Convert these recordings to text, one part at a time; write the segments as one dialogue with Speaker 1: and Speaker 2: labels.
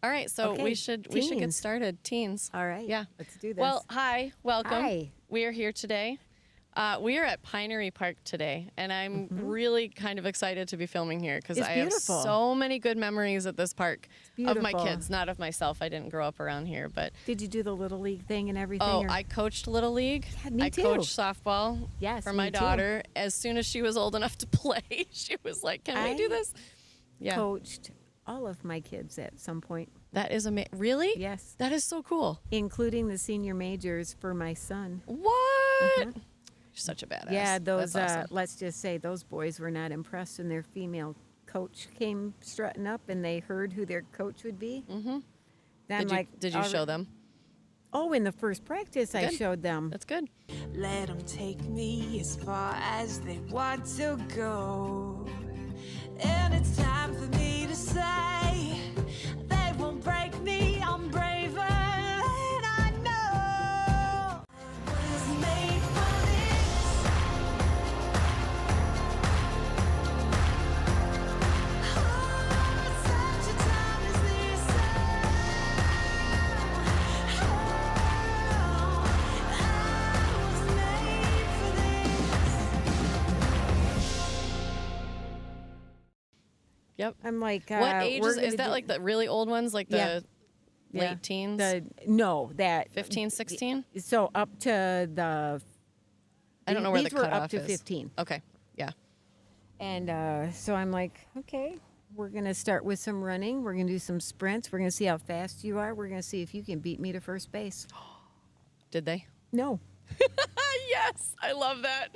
Speaker 1: All right, so
Speaker 2: Okay,
Speaker 1: we should get started. Teens.
Speaker 2: All right.
Speaker 1: Yeah.
Speaker 2: Let's do this.
Speaker 1: Well, hi, welcome.
Speaker 2: Hi.
Speaker 1: We are here today. We are at Pinery Park today, and I'm really kind of excited to be filming here because
Speaker 2: It's
Speaker 1: I have
Speaker 2: beautiful.
Speaker 1: so many good memories at this park of my
Speaker 2: beautiful.
Speaker 1: kids, not of myself. I didn't grow up around here, but
Speaker 2: Did you do the Little League thing and everything?
Speaker 1: oh,
Speaker 2: or-
Speaker 1: I coached Little League.
Speaker 2: Yeah, me
Speaker 1: I
Speaker 2: too.
Speaker 1: coached softball
Speaker 2: Yes,
Speaker 1: for
Speaker 2: me
Speaker 1: my
Speaker 2: too.
Speaker 1: daughter. As soon as she was old enough to play, she was like, "Can we do this?" Yeah,
Speaker 2: coached all of my kids at some point.
Speaker 1: that is amazing. Really?
Speaker 2: Yes.
Speaker 1: That is so cool.
Speaker 2: Including the senior majors for my son.
Speaker 1: What? You're such a badass.
Speaker 2: Yeah, those,
Speaker 1: That's awesome.
Speaker 2: let's just say those boys were not impressed when their female coach came strutting up and they heard who their coach would be. Mm-hmm.
Speaker 1: Did you show them?
Speaker 2: Oh, in the first practice, I
Speaker 1: Good.
Speaker 2: showed them.
Speaker 1: That's good.
Speaker 3: Let them take me as far as they want to go. And it's time for me to say, they won't break me, I'm braver than I know. I was made for this. Oh, such a time as this. Oh, I was made for this.
Speaker 1: Yep.
Speaker 2: I'm like,
Speaker 1: What age
Speaker 2: we're
Speaker 1: is
Speaker 2: gonna
Speaker 1: that?
Speaker 2: do-
Speaker 1: Like the really old ones, like
Speaker 2: Yeah.
Speaker 1: the late teens,
Speaker 2: No, that
Speaker 1: 15, 16?
Speaker 2: So up to the.
Speaker 1: I don't know where
Speaker 2: these
Speaker 1: the
Speaker 2: were
Speaker 1: cutoff
Speaker 2: up to
Speaker 1: is.
Speaker 2: 15.
Speaker 1: Okay. Yeah.
Speaker 2: And so I'm like, okay, we're going to start with some running. We're going to do some sprints. We're going to see how fast you are. We're going to see if you can beat me to first base.
Speaker 1: Did they?
Speaker 2: No,
Speaker 1: Yes. I love that.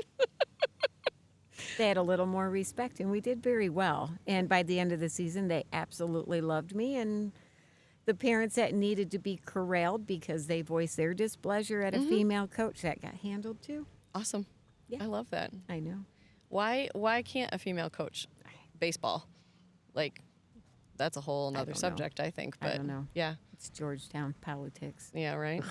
Speaker 2: they had a little more respect, and we did very well. And by the end of the season, they absolutely loved me. And the parents that needed to be corralled because they voiced their displeasure at a female coach, that got handled too.
Speaker 1: Awesome.
Speaker 2: Yeah.
Speaker 1: I love that.
Speaker 2: I know.
Speaker 1: Why can't a female coach baseball? Like, that's a whole nother
Speaker 2: don't know.
Speaker 1: subject, I think. But
Speaker 2: I don't know.
Speaker 1: Yeah.
Speaker 2: It's Georgetown politics.
Speaker 1: Yeah. Right.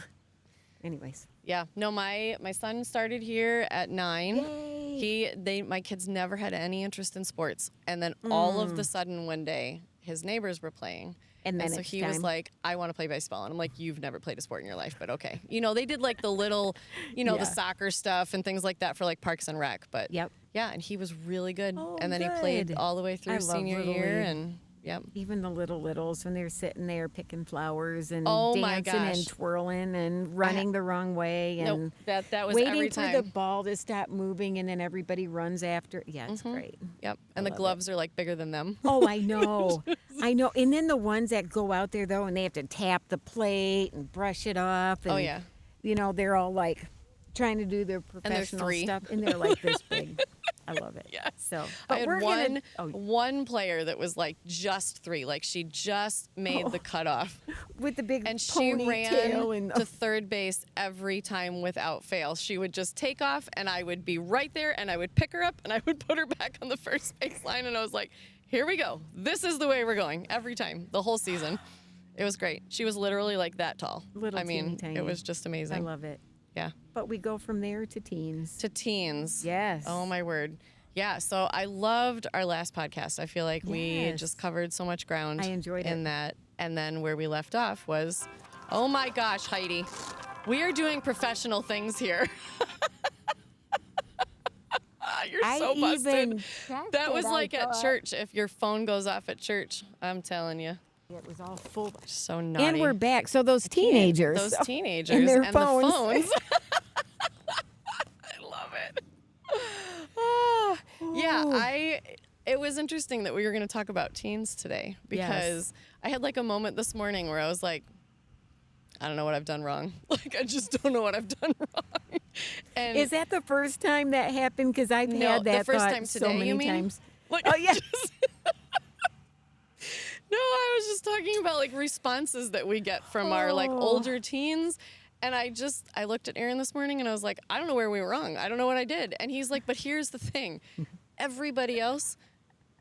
Speaker 2: Anyways.
Speaker 1: Yeah. No, my son started here at 9.
Speaker 2: Yay.
Speaker 1: My kids never had any interest in sports, and then all of the sudden one day his neighbors were playing.
Speaker 2: And then
Speaker 1: so
Speaker 2: it's
Speaker 1: he was
Speaker 2: time.
Speaker 1: like, I want to play baseball. And I'm like, you've never played a sport in your life, but okay. You know, they did like the little, the
Speaker 2: Yeah.
Speaker 1: soccer stuff and things like that for like Parks and Rec. But
Speaker 2: Yep.
Speaker 1: yeah, and he was really good.
Speaker 2: Oh,
Speaker 1: and then he played
Speaker 2: good.
Speaker 1: all the way through
Speaker 2: I love
Speaker 1: senior
Speaker 2: Little
Speaker 1: year.
Speaker 2: League.
Speaker 1: And yep.
Speaker 2: Even the littles when they're sitting there picking flowers and
Speaker 1: Oh, my
Speaker 2: dancing
Speaker 1: gosh.
Speaker 2: and twirling and running the wrong way and
Speaker 1: Nope, that was
Speaker 2: waiting
Speaker 1: every
Speaker 2: for
Speaker 1: time.
Speaker 2: the ball to stop moving and then everybody runs after. Yeah, it's great.
Speaker 1: Yep. And the
Speaker 2: love
Speaker 1: gloves are like bigger than them.
Speaker 2: Oh, I know. I know. And then the ones that go out there though and they have to tap the plate and brush it off. And,
Speaker 1: Oh, yeah.
Speaker 2: They're all like trying to do their
Speaker 1: they're
Speaker 2: professional
Speaker 1: 3.
Speaker 2: stuff and they're like this big. I love it.
Speaker 1: Yes.
Speaker 2: So,
Speaker 1: I
Speaker 2: but
Speaker 1: had
Speaker 2: we're
Speaker 1: one
Speaker 2: gonna
Speaker 1: one player that was like just 3. Like she just made the cutoff.
Speaker 2: with the big
Speaker 1: And she
Speaker 2: ponytail
Speaker 1: ran
Speaker 2: and
Speaker 1: to third base every time without fail. She would just take off, and I would be right there, and I would pick her up, and I would put her back on the first base line, and I was like, here we go. This is the way we're going every time, the whole season. It was great. She was literally like that tall.
Speaker 2: Little
Speaker 1: I mean,
Speaker 2: teeny tiny.
Speaker 1: it was just amazing.
Speaker 2: I love it.
Speaker 1: Yeah.
Speaker 2: But we go from there to teens.
Speaker 1: To teens.
Speaker 2: Yes.
Speaker 1: Oh, my word. Yeah, so I loved our last podcast. I feel like we
Speaker 2: Yes.
Speaker 1: just covered so much ground.
Speaker 2: I enjoyed
Speaker 1: in
Speaker 2: it.
Speaker 1: that. And then where we left off was, oh my gosh, Heidi, we are doing professional things here. You're so
Speaker 2: I
Speaker 1: busted.
Speaker 2: even checked
Speaker 1: That
Speaker 2: it,
Speaker 1: was
Speaker 2: I
Speaker 1: like at
Speaker 2: thought.
Speaker 1: church. If your phone goes off at church, I'm telling you,
Speaker 2: It was all full.
Speaker 1: so naughty.
Speaker 2: And we're back. So those teenagers.
Speaker 1: Those teenagers
Speaker 2: and their
Speaker 1: the
Speaker 2: phones.
Speaker 1: phones. I love it. Ah, yeah, it was interesting that we were going to talk about teens today because I had like a moment this morning where I was like, I don't know what I've done wrong. Like, I just don't know what I've done wrong. And
Speaker 2: Is that the first time that happened? Because I've
Speaker 1: no,
Speaker 2: had that
Speaker 1: the first
Speaker 2: thought
Speaker 1: time today,
Speaker 2: so many
Speaker 1: you mean?
Speaker 2: times.
Speaker 1: Like,
Speaker 2: Oh, yeah.
Speaker 1: No, I was just talking about like responses that we get from our like older teens. And I looked at Aaron this morning and I was like, I don't know where we were wrong. I don't know what I did. And he's like, but here's the thing. Everybody else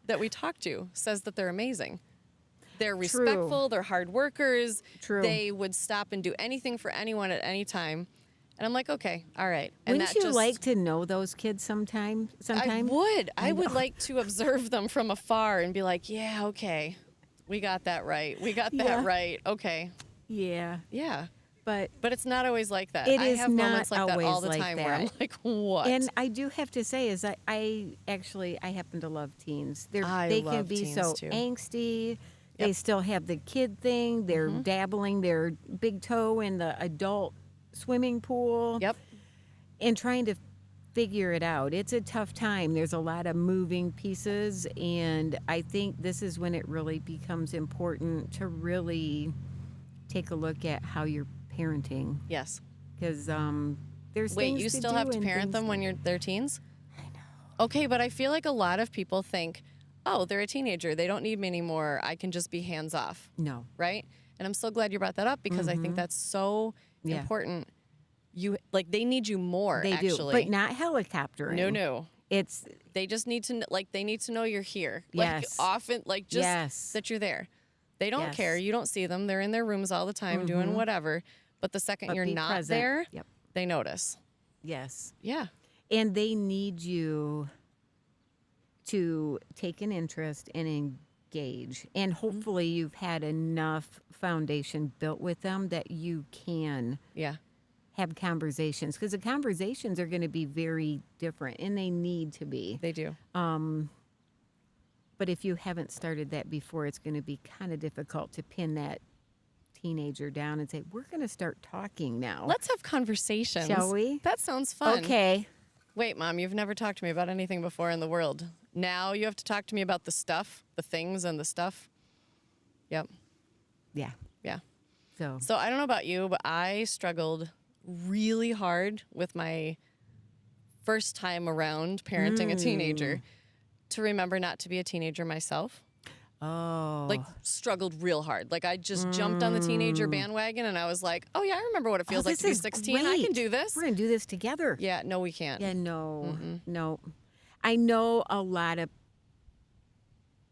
Speaker 1: that we talk to says that they're amazing. They're respectful. They're hard workers.
Speaker 2: True.
Speaker 1: They would stop and do anything for anyone at any time. And I'm like, okay, all right. And
Speaker 2: Wouldn't you like to know those kids sometime?
Speaker 1: I would. I would like to observe them from afar and be like, yeah, okay. We got that right. We got that
Speaker 2: Yeah.
Speaker 1: right. Okay.
Speaker 2: Yeah.
Speaker 1: Yeah.
Speaker 2: But
Speaker 1: But it's not always like that.
Speaker 2: It
Speaker 1: I
Speaker 2: is
Speaker 1: have moments
Speaker 2: not
Speaker 1: like that all
Speaker 2: always
Speaker 1: the
Speaker 2: like
Speaker 1: time where I'm
Speaker 2: that.
Speaker 1: like, what?
Speaker 2: and I do have to say is I happen to love teens.
Speaker 1: I
Speaker 2: They can
Speaker 1: love
Speaker 2: be
Speaker 1: teens,
Speaker 2: so
Speaker 1: too.
Speaker 2: angsty. They
Speaker 1: Yep.
Speaker 2: still have the kid thing. They're dabbling their big toe in the adult swimming pool
Speaker 1: Yep.
Speaker 2: and trying to figure it out. It's a tough time. There's a lot of moving pieces, and I think this is when it really becomes important to really take a look at how you're parenting,
Speaker 1: Yes.
Speaker 2: because there's
Speaker 1: Wait,
Speaker 2: things
Speaker 1: you
Speaker 2: to
Speaker 1: still
Speaker 2: do
Speaker 1: have to
Speaker 2: and
Speaker 1: parent
Speaker 2: things
Speaker 1: them when they're teens? I know. Okay, but I feel like a lot of people think, oh, they're a teenager. They don't need me anymore. I can just be hands off.
Speaker 2: No.
Speaker 1: Right? And I'm so glad you brought that up because I think that's so
Speaker 2: Yeah.
Speaker 1: important. They need you more,
Speaker 2: They do,
Speaker 1: actually.
Speaker 2: but not helicoptering.
Speaker 1: No.
Speaker 2: It's
Speaker 1: They just need to they need to know you're here.
Speaker 2: Yes.
Speaker 1: Like often just
Speaker 2: Yes.
Speaker 1: that you're there. They don't
Speaker 2: Yes.
Speaker 1: care. You don't see them. They're in their rooms all the time doing whatever. But the second
Speaker 2: But
Speaker 1: you're
Speaker 2: be
Speaker 1: not
Speaker 2: present.
Speaker 1: there,
Speaker 2: Yep.
Speaker 1: they notice.
Speaker 2: yes,
Speaker 1: Yeah.
Speaker 2: and they need you to take an interest and engage, and hopefully you've had enough foundation built with them that you can
Speaker 1: Yeah.
Speaker 2: have conversations, because the conversations are going to be very different, and they need to be.
Speaker 1: They do.
Speaker 2: But if you haven't started that before, it's going to be kind of difficult to pin that teenager down and say, we're going to start talking now.
Speaker 1: Let's have conversations.
Speaker 2: Shall we?
Speaker 1: That sounds fun.
Speaker 2: Okay.
Speaker 1: Wait, Mom, you've never talked to me about anything before in the world. Now you have to talk to me about the stuff, the things and the stuff. Yep.
Speaker 2: Yeah.
Speaker 1: Yeah.
Speaker 2: So,
Speaker 1: So I don't know about you, but I struggled really hard with my first time around parenting a teenager to remember not to be a teenager myself. Like struggled real hard. Like I just jumped on the teenager bandwagon and I was like, oh yeah, I remember what it feels like
Speaker 2: this
Speaker 1: to be
Speaker 2: is
Speaker 1: 16. I can
Speaker 2: great.
Speaker 1: do this.
Speaker 2: We're going to do this together.
Speaker 1: Yeah, no, we can't.
Speaker 2: Yeah, no. No. I know a lot of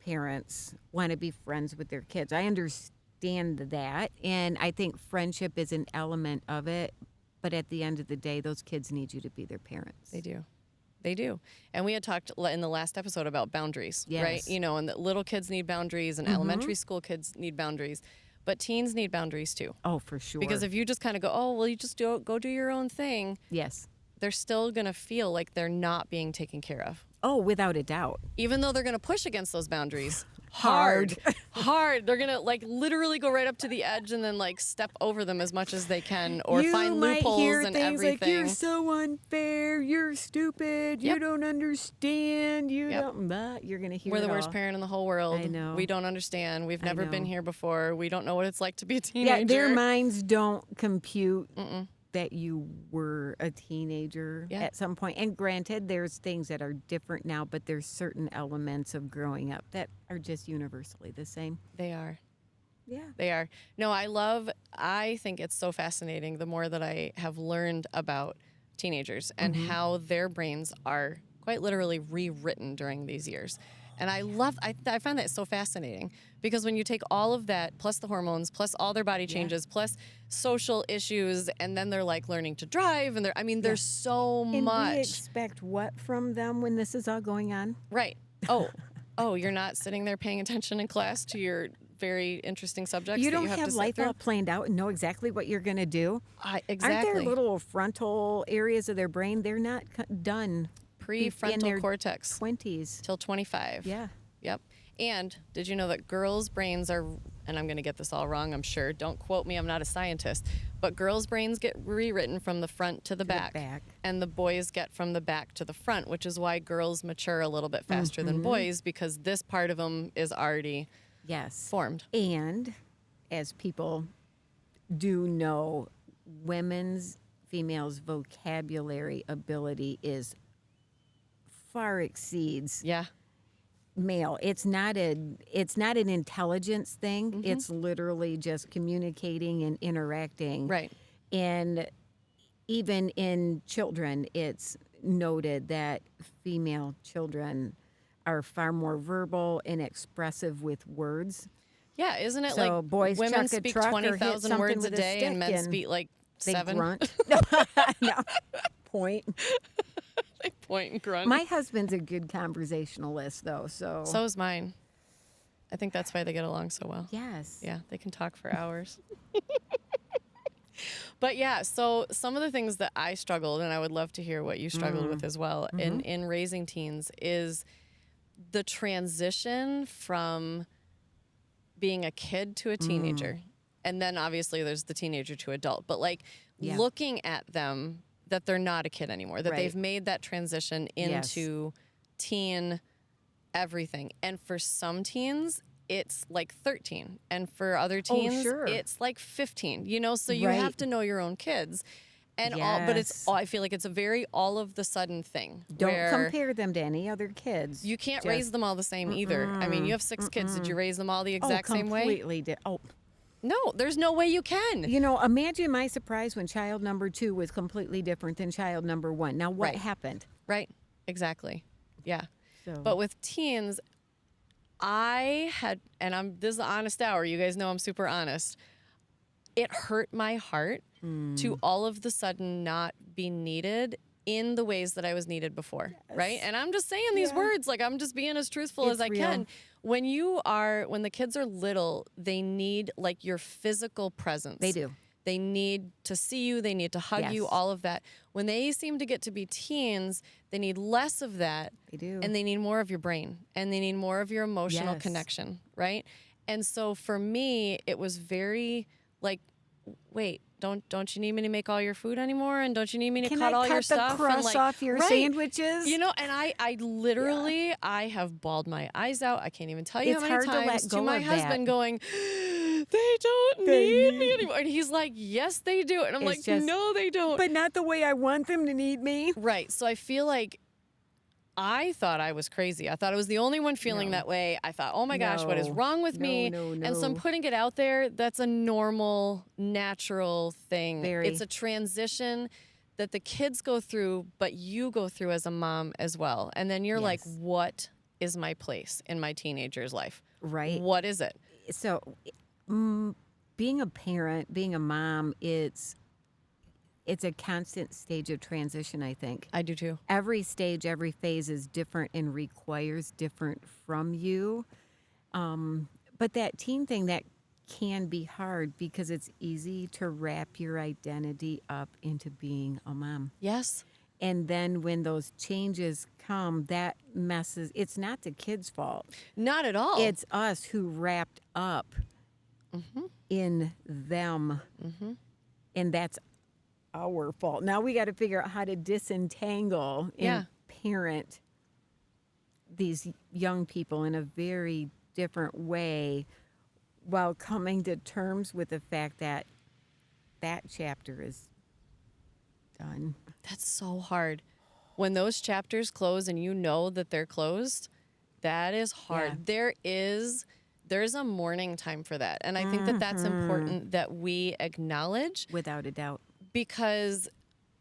Speaker 2: parents want to be friends with their kids. I understand that. And I think friendship is an element of it. But at the end of the day, those kids need you to be their parents.
Speaker 1: They do. They do. And we had talked in the last episode about boundaries, right?
Speaker 2: Yes.
Speaker 1: You know, and that little kids need boundaries and elementary school kids need boundaries, but teens need boundaries too.
Speaker 2: Oh, for sure.
Speaker 1: Because if you just kind of go, oh, well, you just go do your own thing,
Speaker 2: yes.
Speaker 1: they're still going to feel like they're not being taken care of.
Speaker 2: Oh, without a doubt.
Speaker 1: Even though they're going to push against those boundaries.
Speaker 2: Hard.
Speaker 1: Hard. They're going to like literally go right up to the edge and then like step over them as much as they can or
Speaker 2: you
Speaker 1: find
Speaker 2: might
Speaker 1: loopholes
Speaker 2: hear
Speaker 1: and
Speaker 2: things
Speaker 1: everything.
Speaker 2: like, you're so unfair, you're stupid, you
Speaker 1: Yep.
Speaker 2: don't understand, you
Speaker 1: Yep.
Speaker 2: don't, but you're going to hear
Speaker 1: We're the
Speaker 2: it
Speaker 1: worst
Speaker 2: all.
Speaker 1: parent in the whole world.
Speaker 2: I know.
Speaker 1: We don't understand. We've
Speaker 2: I
Speaker 1: never been
Speaker 2: know.
Speaker 1: here before. We don't know what it's like to be a teenager.
Speaker 2: Yeah, their minds don't compute that you were a teenager
Speaker 1: Yeah.
Speaker 2: at some point. And granted, there's things that are different now, but there's certain elements of growing up that are just universally the same.
Speaker 1: They are.
Speaker 2: Yeah.
Speaker 1: They are. No, I think it's so fascinating the more that I have learned about teenagers and how their brains are quite literally rewritten during these years. And I find that so fascinating because when you take all of that, plus the hormones, plus all their body changes, plus social issues, and then they're like learning to drive, and there's so
Speaker 2: And
Speaker 1: much.
Speaker 2: we expect what from them when this is all going on?
Speaker 1: Right. Oh, you're not sitting there paying attention in class to your very interesting subjects.
Speaker 2: You
Speaker 1: that
Speaker 2: don't
Speaker 1: you have
Speaker 2: have
Speaker 1: to
Speaker 2: life
Speaker 1: sit through.
Speaker 2: all planned out and know exactly what you're going to do.
Speaker 1: Exactly.
Speaker 2: Aren't there little frontal areas of their brain? They're not done. in
Speaker 1: Prefrontal
Speaker 2: their
Speaker 1: cortex
Speaker 2: 20s.
Speaker 1: till 25.
Speaker 2: Yeah.
Speaker 1: Yep. And did you know that girls' brains are, and I'm going to get this all wrong, I'm sure. Don't quote me, I'm not a scientist. But girls' brains get rewritten from the front to the back. And the boys get from the back to the front, which is why girls mature a little bit faster than boys because this part of them is already
Speaker 2: Yes.
Speaker 1: formed.
Speaker 2: And as people do know, females' vocabulary ability is far exceeds
Speaker 1: Yeah.
Speaker 2: male. It's not an intelligence thing. It's literally just communicating and interacting.
Speaker 1: Right.
Speaker 2: And even in children, it's noted that female children are far more verbal and expressive with words.
Speaker 1: Yeah, isn't it
Speaker 2: So
Speaker 1: like
Speaker 2: boys
Speaker 1: women
Speaker 2: chuck a
Speaker 1: speak
Speaker 2: truck or hit
Speaker 1: 20,000
Speaker 2: something
Speaker 1: words a
Speaker 2: with a
Speaker 1: day and
Speaker 2: stick
Speaker 1: men
Speaker 2: and
Speaker 1: speak like
Speaker 2: They
Speaker 1: 7?
Speaker 2: grunt. No. Point.
Speaker 1: They point and grunt.
Speaker 2: My husband's a good conversationalist, though. So
Speaker 1: So is mine. I think that's why they get along so well.
Speaker 2: Yes.
Speaker 1: Yeah, they can talk for hours. But yeah, so some of the things that I struggled, and I would love to hear what you struggled with as well in raising teens, is the transition from being a kid to a teenager. And then obviously there's the teenager to adult. But like looking at them that they're not a kid anymore, that they've made that transition into teen everything. And for some teens, it's like 13. And for other teens, it's like 15, you know? So you have to know your own kids. And but it's I feel like it's a very all of the sudden thing.
Speaker 2: Don't compare them to any other kids.
Speaker 1: You can't raise them all the same either. I mean, you have 6 kids. Did you raise them all the exact same way?
Speaker 2: Completely.
Speaker 1: No, there's no way you can.
Speaker 2: You know, imagine my surprise when child number 2 was completely different than child number 1. Now, what happened?
Speaker 1: Right. Exactly. Yeah.
Speaker 2: So.
Speaker 1: But with teens, I had, and this is the honest hour. You guys know I'm super honest. It hurt my heart to all of the sudden not be needed in the ways that I was needed before, right? And I'm just saying these words, like I'm just being as truthful as I can. When the kids are little, they need like your physical presence.
Speaker 2: They do.
Speaker 1: They need to see you. They need to hug you, all of that. When they seem to get to be teens, they need less of that.
Speaker 2: They do.
Speaker 1: And they need more of your brain. And they need more of your emotional connection, right? And so for me, it was very like, wait, don't you need me to make all your food anymore? And don't you need me to cut all your stuff?
Speaker 2: Can I cut the crust off your sandwiches?
Speaker 1: You know, and I literally, I have bawled my eyes out. I can't even tell you how many times to my husband going, they don't need me anymore. And he's like, yes, they do. And I'm like, no, they don't.
Speaker 2: But not the way I want them to need me.
Speaker 1: Right. So I feel like I thought I was crazy. I thought I was the only one feeling that way. I thought, oh my gosh, what is wrong with me? And so I'm putting it out there. That's a normal, natural thing. It's a transition that the kids go through, but you go through as a mom as well. And then you're like, what is my place in my teenager's life?
Speaker 2: Right.
Speaker 1: What is it?
Speaker 2: So being a parent, being a mom, it's a constant stage of transition, I think.
Speaker 1: I do too.
Speaker 2: Every stage, every phase is different and requires different from you. But that teen thing, that can be hard because it's easy to wrap your identity up into being a mom.
Speaker 1: Yes.
Speaker 2: And then when those changes come, that messes, it's not the kid's fault.
Speaker 1: Not at all.
Speaker 2: It's us who wrapped up in them. And that's our fault. Now we got to figure out how to disentangle and parent these young people in a very different way while coming to terms with the fact that that chapter is done.
Speaker 1: That's so hard. When those chapters close and you know that they're closed, that is hard. Yeah. There's a mourning time for that. And I think that that's important that we acknowledge.
Speaker 2: Without a doubt.
Speaker 1: Because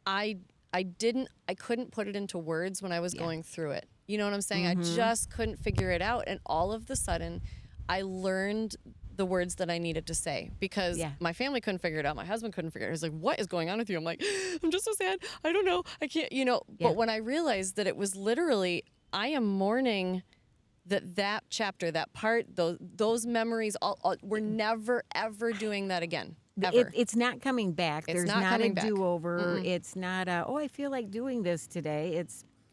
Speaker 1: I couldn't put it into words when I was going through it. You know what I'm saying? I just couldn't figure it out. And all of the sudden, I learned the words that I needed to say because my family couldn't figure it out. My husband couldn't figure it out. He's like, what is going on with you? I'm like, I'm just so sad. I don't know. I can't, you know. Yeah. But when I realized that it was literally, I am mourning that chapter, that part, those memories, all we're never, ever doing that again.
Speaker 2: It's not coming back. There's not a do-over. It's not I feel like doing this today.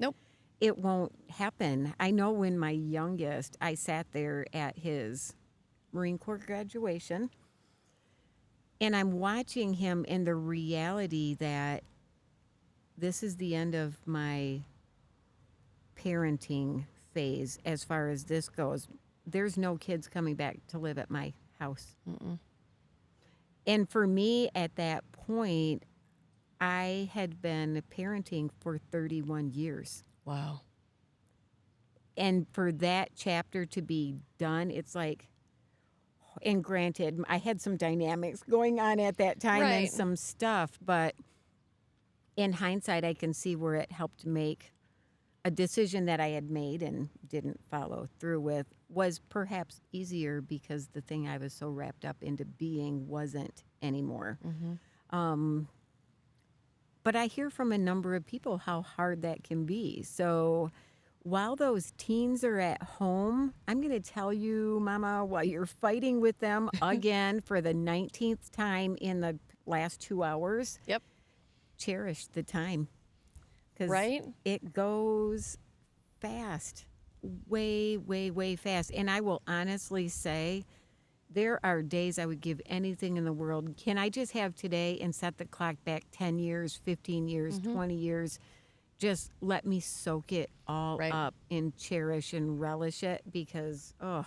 Speaker 1: Nope.
Speaker 2: It won't happen. I know when my youngest, I sat there at his Marine Corps graduation, and I'm watching him in the reality that this is the end of my parenting phase as far as this goes. There's no kids coming back to live at my house. And for me at that point, I had been parenting for 31 years.
Speaker 1: Wow.
Speaker 2: And for that chapter to be done, it's like, and granted, I had some dynamics going on at that time and some stuff, but in hindsight, I can see where it helped make a decision that I had made and didn't follow through with was perhaps easier because the thing I was so wrapped up into being wasn't anymore. But I hear from a number of people how hard that can be. So while those teens are at home, I'm going to tell you, Mama, while you're fighting with them again for the 19th time in the last 2 hours,
Speaker 1: Yep.
Speaker 2: cherish the time. Because
Speaker 1: Right?
Speaker 2: it goes fast, way, way, way fast. And I will honestly say, there are days I would give anything in the world. Can I just have today and set the clock back 10 years, 15 years, 20 years? Just let me soak it all
Speaker 1: Right.
Speaker 2: up and cherish and relish it because, oh.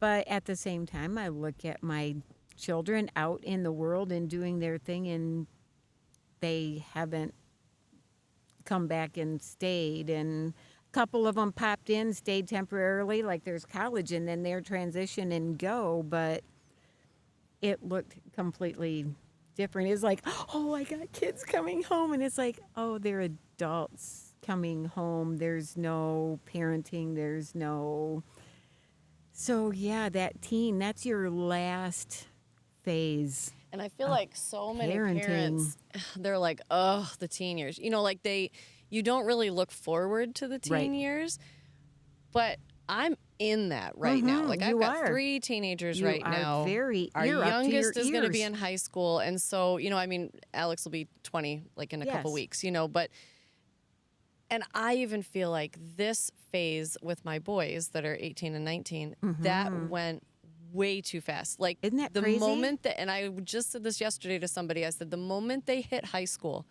Speaker 2: But at the same time, I look at my children out in the world and doing their thing, and they haven't come back and stayed. And a couple of them popped in, stayed temporarily, like there's college, and then they're transition and go. But it looked completely different. It's like, oh, I got kids coming home, and it's like, oh, they're adults coming home. There's no parenting. There's no. So yeah, that teen, that's your last phase.
Speaker 1: And I feel like so many
Speaker 2: parenting.
Speaker 1: parents, they're like, oh, the teen years. You know, like you don't really look forward to the teen
Speaker 2: Right.
Speaker 1: years, but I'm in that right now. Like I've
Speaker 2: you
Speaker 1: got
Speaker 2: are.
Speaker 1: 3 teenagers
Speaker 2: You
Speaker 1: right
Speaker 2: are
Speaker 1: now.
Speaker 2: very-
Speaker 1: Our
Speaker 2: you're up to
Speaker 1: youngest
Speaker 2: your
Speaker 1: is going to be
Speaker 2: ears.
Speaker 1: in high school. And so, you know, I mean, Alex will be 20 like in a couple
Speaker 2: Yes.
Speaker 1: weeks, you know, and I even feel like this phase with my boys that are 18 and 19, that went way too fast. Like
Speaker 2: Isn't that
Speaker 1: the
Speaker 2: crazy?
Speaker 1: moment that, and I just said this yesterday to somebody, I said, the moment they hit high school,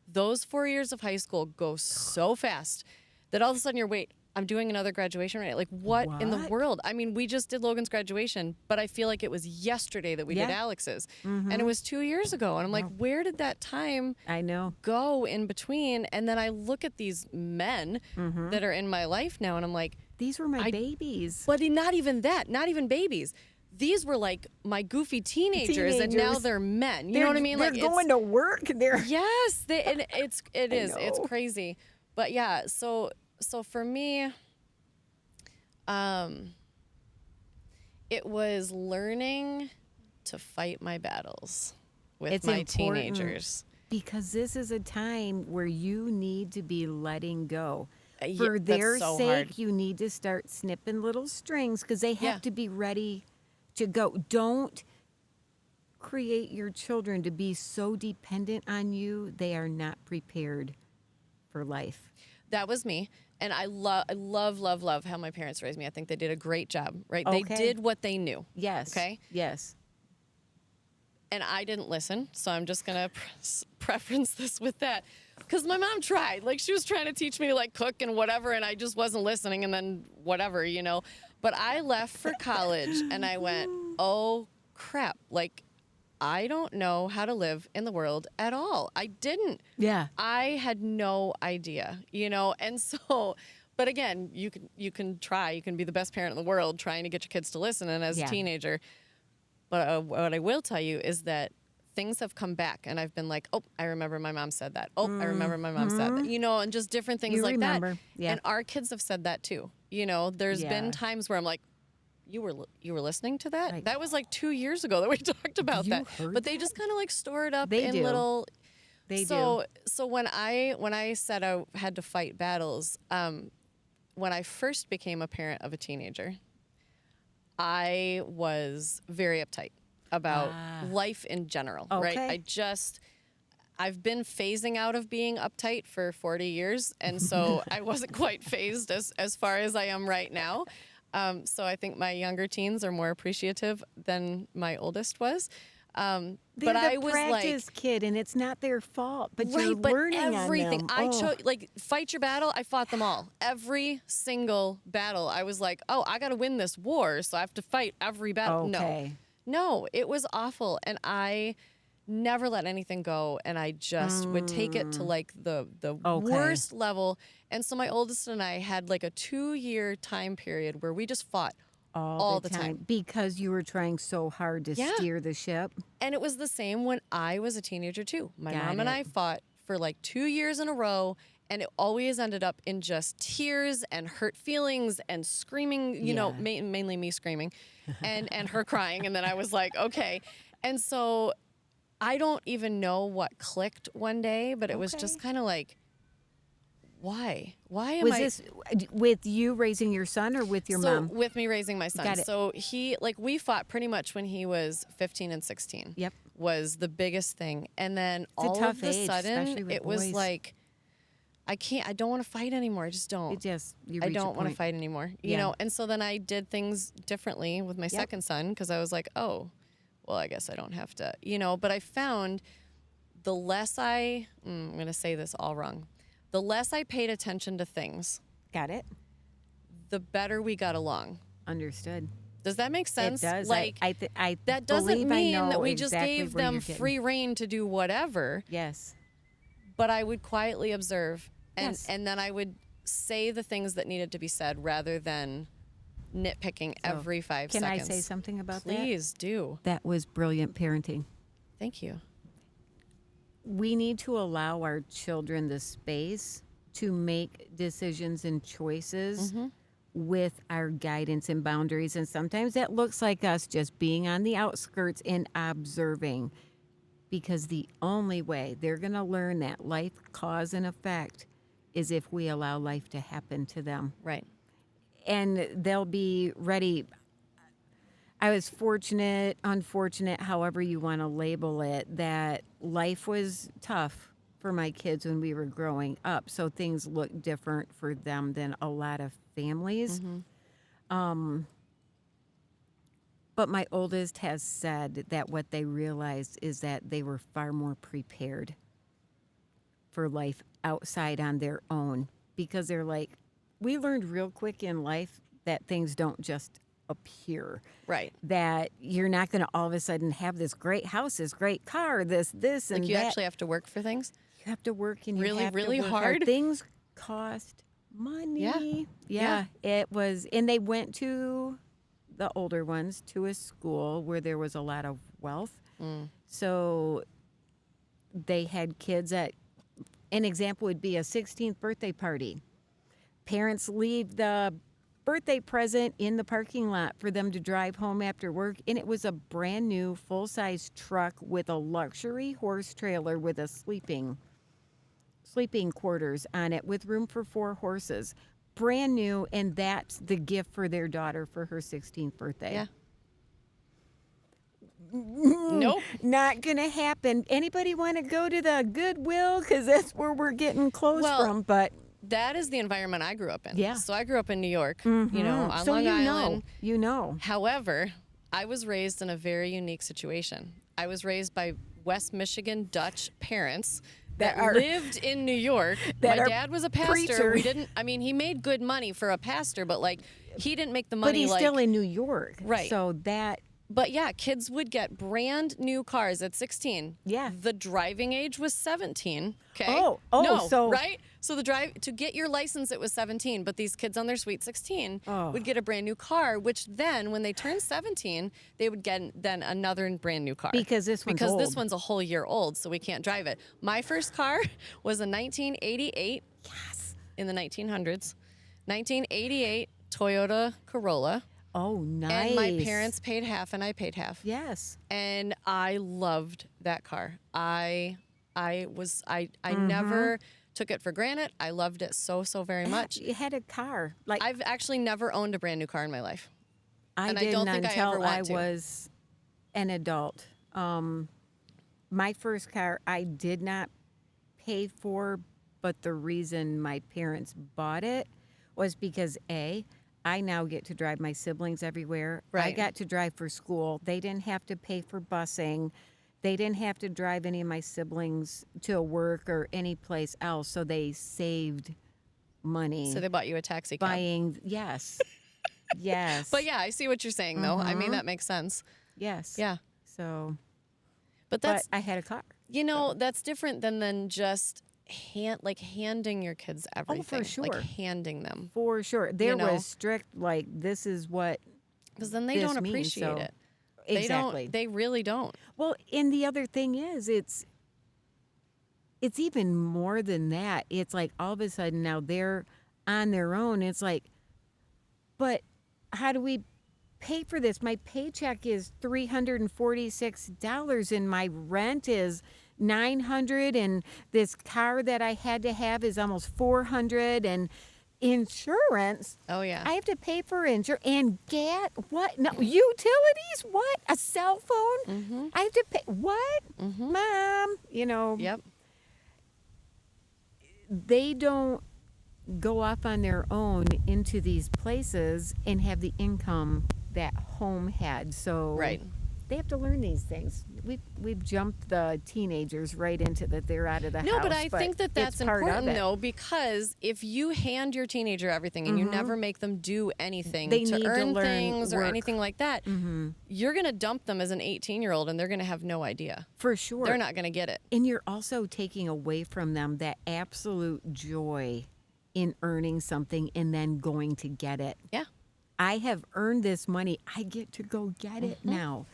Speaker 1: those 4 years of high school go so fast that all of a sudden you're, wait, I'm doing another graduation right now. Like what in the
Speaker 2: What?
Speaker 1: world? I mean, we just did Logan's graduation, but I feel like it was yesterday that we did
Speaker 2: Yeah.
Speaker 1: Alex's. And it was 2 years ago. And I'm like, where did that time
Speaker 2: I know.
Speaker 1: go in between? And then I look at these men that are in my life now and I'm like,
Speaker 2: These were my babies.
Speaker 1: but not even that, not even babies. These were like my goofy teenagers, and now
Speaker 2: Teenagers.
Speaker 1: they're men. You know what I mean?
Speaker 2: They're
Speaker 1: Like
Speaker 2: going to work. They're
Speaker 1: yes, and it's
Speaker 2: know.
Speaker 1: crazy. But yeah, so for me, it was learning to fight my battles with
Speaker 2: It's
Speaker 1: my
Speaker 2: important.
Speaker 1: teenagers.
Speaker 2: because this is a time where you need to be letting go.
Speaker 1: Yeah,
Speaker 2: For
Speaker 1: that's
Speaker 2: their
Speaker 1: so
Speaker 2: sake,
Speaker 1: hard.
Speaker 2: you need to start snipping little strings because they have
Speaker 1: Yeah.
Speaker 2: to be ready to go. Don't create your children to be so dependent on you. They are not prepared for life.
Speaker 1: That was me. And I love how my parents raised me. I think they did a great job, right?
Speaker 2: Okay.
Speaker 1: They did what they knew.
Speaker 2: Yes.
Speaker 1: Okay.
Speaker 2: Yes.
Speaker 1: And I didn't listen. So I'm just going to preference this with that. Because my mom tried. Like, she was trying to teach me to, like, cook and whatever, and I just wasn't listening, and then whatever, you know. But I left for college, and I went, oh, crap. Like, I don't know how to live in the world at all. I didn't.
Speaker 2: Yeah.
Speaker 1: I had no idea, you know, and so, but again, you can try, you can be the best parent in the world trying to get your kids to listen, and as
Speaker 2: Yeah.
Speaker 1: a teenager, but what I will tell you is that things have come back, and I've been like, oh, I remember my mom said that. Oh, I remember my mom said that, you know, and just different things
Speaker 2: You
Speaker 1: like
Speaker 2: remember.
Speaker 1: that.
Speaker 2: Yeah.
Speaker 1: And our kids have said that too. You know, there's
Speaker 2: Yeah.
Speaker 1: been times where I'm like, you were listening to that?
Speaker 2: Right.
Speaker 1: That was like 2 years ago that we talked about
Speaker 2: You
Speaker 1: that.
Speaker 2: heard
Speaker 1: But they just kind of like store it up
Speaker 2: They
Speaker 1: in
Speaker 2: do.
Speaker 1: little.
Speaker 2: They
Speaker 1: So when I said I had to fight battles, when I first became a parent of a teenager, I was very uptight about life in general. Right?
Speaker 2: Okay.
Speaker 1: I've been phasing out of being uptight for 40 years, and so I wasn't quite phased as far as I am right now. So I think my younger teens are more appreciative than my oldest was.
Speaker 2: They're
Speaker 1: But
Speaker 2: the
Speaker 1: I was
Speaker 2: practice kid, and it's not their fault. But you're
Speaker 1: right, but
Speaker 2: learning
Speaker 1: everything.
Speaker 2: on them.
Speaker 1: I
Speaker 2: Oh.
Speaker 1: chose like fight your battle. I fought them all. Every single battle. I was like, oh, I got to win this war, so I have to fight every battle.
Speaker 2: Okay.
Speaker 1: No, it was awful, and I never let anything go, and I just would take it to like the
Speaker 2: Okay.
Speaker 1: worst level. And so my oldest and I had like a 2-year time period where we just fought all the time.
Speaker 2: because you were trying so hard to
Speaker 1: Yeah.
Speaker 2: steer the ship.
Speaker 1: And it was the same when I was a teenager too. My
Speaker 2: Got
Speaker 1: mom and
Speaker 2: it.
Speaker 1: I fought for like 2 years in a row, and it always ended up in just tears and hurt feelings and screaming, you know,
Speaker 2: Yeah.
Speaker 1: mainly me screaming and her crying. And then I was like, okay. And so I don't even know what clicked one day, but it was just
Speaker 2: Okay.
Speaker 1: kind of like, why am
Speaker 2: Was
Speaker 1: I
Speaker 2: this with you raising your son or with your
Speaker 1: so
Speaker 2: mom?
Speaker 1: with me raising my son.
Speaker 2: Got it.
Speaker 1: So we fought pretty much when he was 15 and 16.
Speaker 2: Yep.
Speaker 1: Was the biggest thing. And then
Speaker 2: It's a
Speaker 1: all
Speaker 2: tough
Speaker 1: of a
Speaker 2: age, especially
Speaker 1: sudden
Speaker 2: with
Speaker 1: it was
Speaker 2: boys.
Speaker 1: like I don't want to fight anymore. I just don't.
Speaker 2: You
Speaker 1: I
Speaker 2: reach a
Speaker 1: don't want to
Speaker 2: point.
Speaker 1: fight anymore. You
Speaker 2: Yeah.
Speaker 1: know, and so then I did things differently with my
Speaker 2: Yep.
Speaker 1: second son because I was like, oh, well, I guess I don't have to, but I found the less I'm going to say this all wrong. The less I paid attention to things,
Speaker 2: Got it.
Speaker 1: the better we got along.
Speaker 2: Understood.
Speaker 1: Does that make sense?
Speaker 2: It does.
Speaker 1: Like,
Speaker 2: I
Speaker 1: that doesn't
Speaker 2: believe I
Speaker 1: mean
Speaker 2: know
Speaker 1: that we just
Speaker 2: exactly
Speaker 1: gave
Speaker 2: where
Speaker 1: them
Speaker 2: you're getting.
Speaker 1: free reign to do whatever,
Speaker 2: Yes.
Speaker 1: but I would quietly observe
Speaker 2: Yes.
Speaker 1: and then I would say the things that needed to be said rather than nitpicking every 5
Speaker 2: Can
Speaker 1: seconds.
Speaker 2: I say something about that?
Speaker 1: Please do.
Speaker 2: That was brilliant parenting.
Speaker 1: Thank you.
Speaker 2: We need to allow our children the space to make decisions and choices with our guidance and boundaries. And sometimes that looks like us just being on the outskirts and observing, because the only way they're going to learn that life cause and effect is if we allow life to happen to them.
Speaker 1: Right.
Speaker 2: And they'll be ready. I was fortunate, unfortunate, however you want to label it, that life was tough for my kids when we were growing up. So things look different for them than a lot of families. But my oldest has said that what they realized is that they were far more prepared for life outside on their own, because they're like, we learned real quick in life that things don't just appear.
Speaker 1: Right.
Speaker 2: That you're not going to all of a sudden have this great house, this great car, this, and
Speaker 1: Like you
Speaker 2: that.
Speaker 1: actually have to work for things.
Speaker 2: You have to work and you
Speaker 1: Really,
Speaker 2: have
Speaker 1: really
Speaker 2: to work
Speaker 1: hard?
Speaker 2: Things cost money. Yeah. It was, and they went to the older ones to a school where there was a lot of wealth. So they had kids at, an example would be a 16th birthday party. Parents leave the birthday present in the parking lot for them to drive home after work, and it was a brand new full-size truck with a luxury horse trailer with a sleeping quarters on it with room for 4 horses. Brand new, and that's the gift for their daughter for her 16th birthday.
Speaker 1: Yeah. Nope.
Speaker 2: Not gonna happen. Anybody want to go to the Goodwill? Because that's where we're getting clothes from. But
Speaker 1: that is the environment I grew up in.
Speaker 2: Yeah.
Speaker 1: So I grew up in New York, on
Speaker 2: so
Speaker 1: Long Island.
Speaker 2: you know.
Speaker 1: However, I was raised in a very unique situation. I was raised by West Michigan Dutch parents that lived in New York. My dad was a pastor.
Speaker 2: preachers.
Speaker 1: He made good money for a pastor, but he didn't make the money.
Speaker 2: But he's still in New York.
Speaker 1: Right.
Speaker 2: So that.
Speaker 1: But yeah, kids would get brand new cars at 16.
Speaker 2: Yeah.
Speaker 1: The driving age was 17. Okay.
Speaker 2: Oh,
Speaker 1: no,
Speaker 2: so-
Speaker 1: right? So to get your license, it was 17. But these kids on their sweet 16 would get a brand new car, which then when they turned 17, they would get then another brand new car.
Speaker 2: Because this one's
Speaker 1: this
Speaker 2: old.
Speaker 1: one's a whole year old, so we can't drive it. My first car was a 1988.
Speaker 2: Yes.
Speaker 1: In the 1900s. 1988 Toyota Corolla.
Speaker 2: Oh, nice.
Speaker 1: And my parents paid half and I paid half.
Speaker 2: Yes.
Speaker 1: And I loved that car. I never took it for granted. I loved it so very much.
Speaker 2: You had a car.
Speaker 1: I've actually never owned a brand new car in my life.
Speaker 2: I
Speaker 1: and I
Speaker 2: didn't
Speaker 1: don't think I
Speaker 2: until
Speaker 1: ever want to.
Speaker 2: was an adult. My first car I did not pay for, but the reason my parents bought it was because I now get to drive my siblings everywhere. I
Speaker 1: Right.
Speaker 2: got to drive for school. They didn't have to pay for busing. They didn't have to drive any of my siblings to work or any place else. So they saved money
Speaker 1: So they bought you a taxi cab.
Speaker 2: buying. Yes. Yes.
Speaker 1: But yeah, I see what you're saying though. I mean, that makes sense.
Speaker 2: Yes.
Speaker 1: Yeah.
Speaker 2: So,
Speaker 1: But
Speaker 2: but
Speaker 1: that's,
Speaker 2: I had a car.
Speaker 1: that's different than just handing your kids everything.
Speaker 2: sure.
Speaker 1: Like handing them.
Speaker 2: For sure. There
Speaker 1: know?
Speaker 2: was strict, this is what.
Speaker 1: Because then they
Speaker 2: This
Speaker 1: don't
Speaker 2: means,
Speaker 1: appreciate
Speaker 2: so-
Speaker 1: it.
Speaker 2: Exactly.
Speaker 1: They really don't.
Speaker 2: Well, and the other thing is, it's even more than that. It's like all of a sudden now they're on their own. It's like, but how do we pay for this? My paycheck is $346 and my rent is $900, and this car that I had to have is almost $400, and insurance.
Speaker 1: Oh, yeah.
Speaker 2: I have to pay for insurance and what? No, utilities? What? A cell phone? I have to pay what? Mom,
Speaker 1: Yep.
Speaker 2: they don't go off on their own into these places and have the income that home had. So
Speaker 1: Right.
Speaker 2: they have to learn these things. We've jumped the teenagers right into that they're out of the house.
Speaker 1: No, but I think that that's
Speaker 2: it's part of
Speaker 1: important,
Speaker 2: it.
Speaker 1: though, because if you hand your teenager everything and you never make them do anything
Speaker 2: They
Speaker 1: to
Speaker 2: need to
Speaker 1: earn
Speaker 2: learn
Speaker 1: things or
Speaker 2: work.
Speaker 1: anything like that, you're going to dump them as an 18-year-old and they're going to have no idea.
Speaker 2: For sure.
Speaker 1: They're not going to get it.
Speaker 2: And you're also taking away from them that absolute joy in earning something and then going to get it.
Speaker 1: Yeah.
Speaker 2: I have earned this money. I get to go get it now.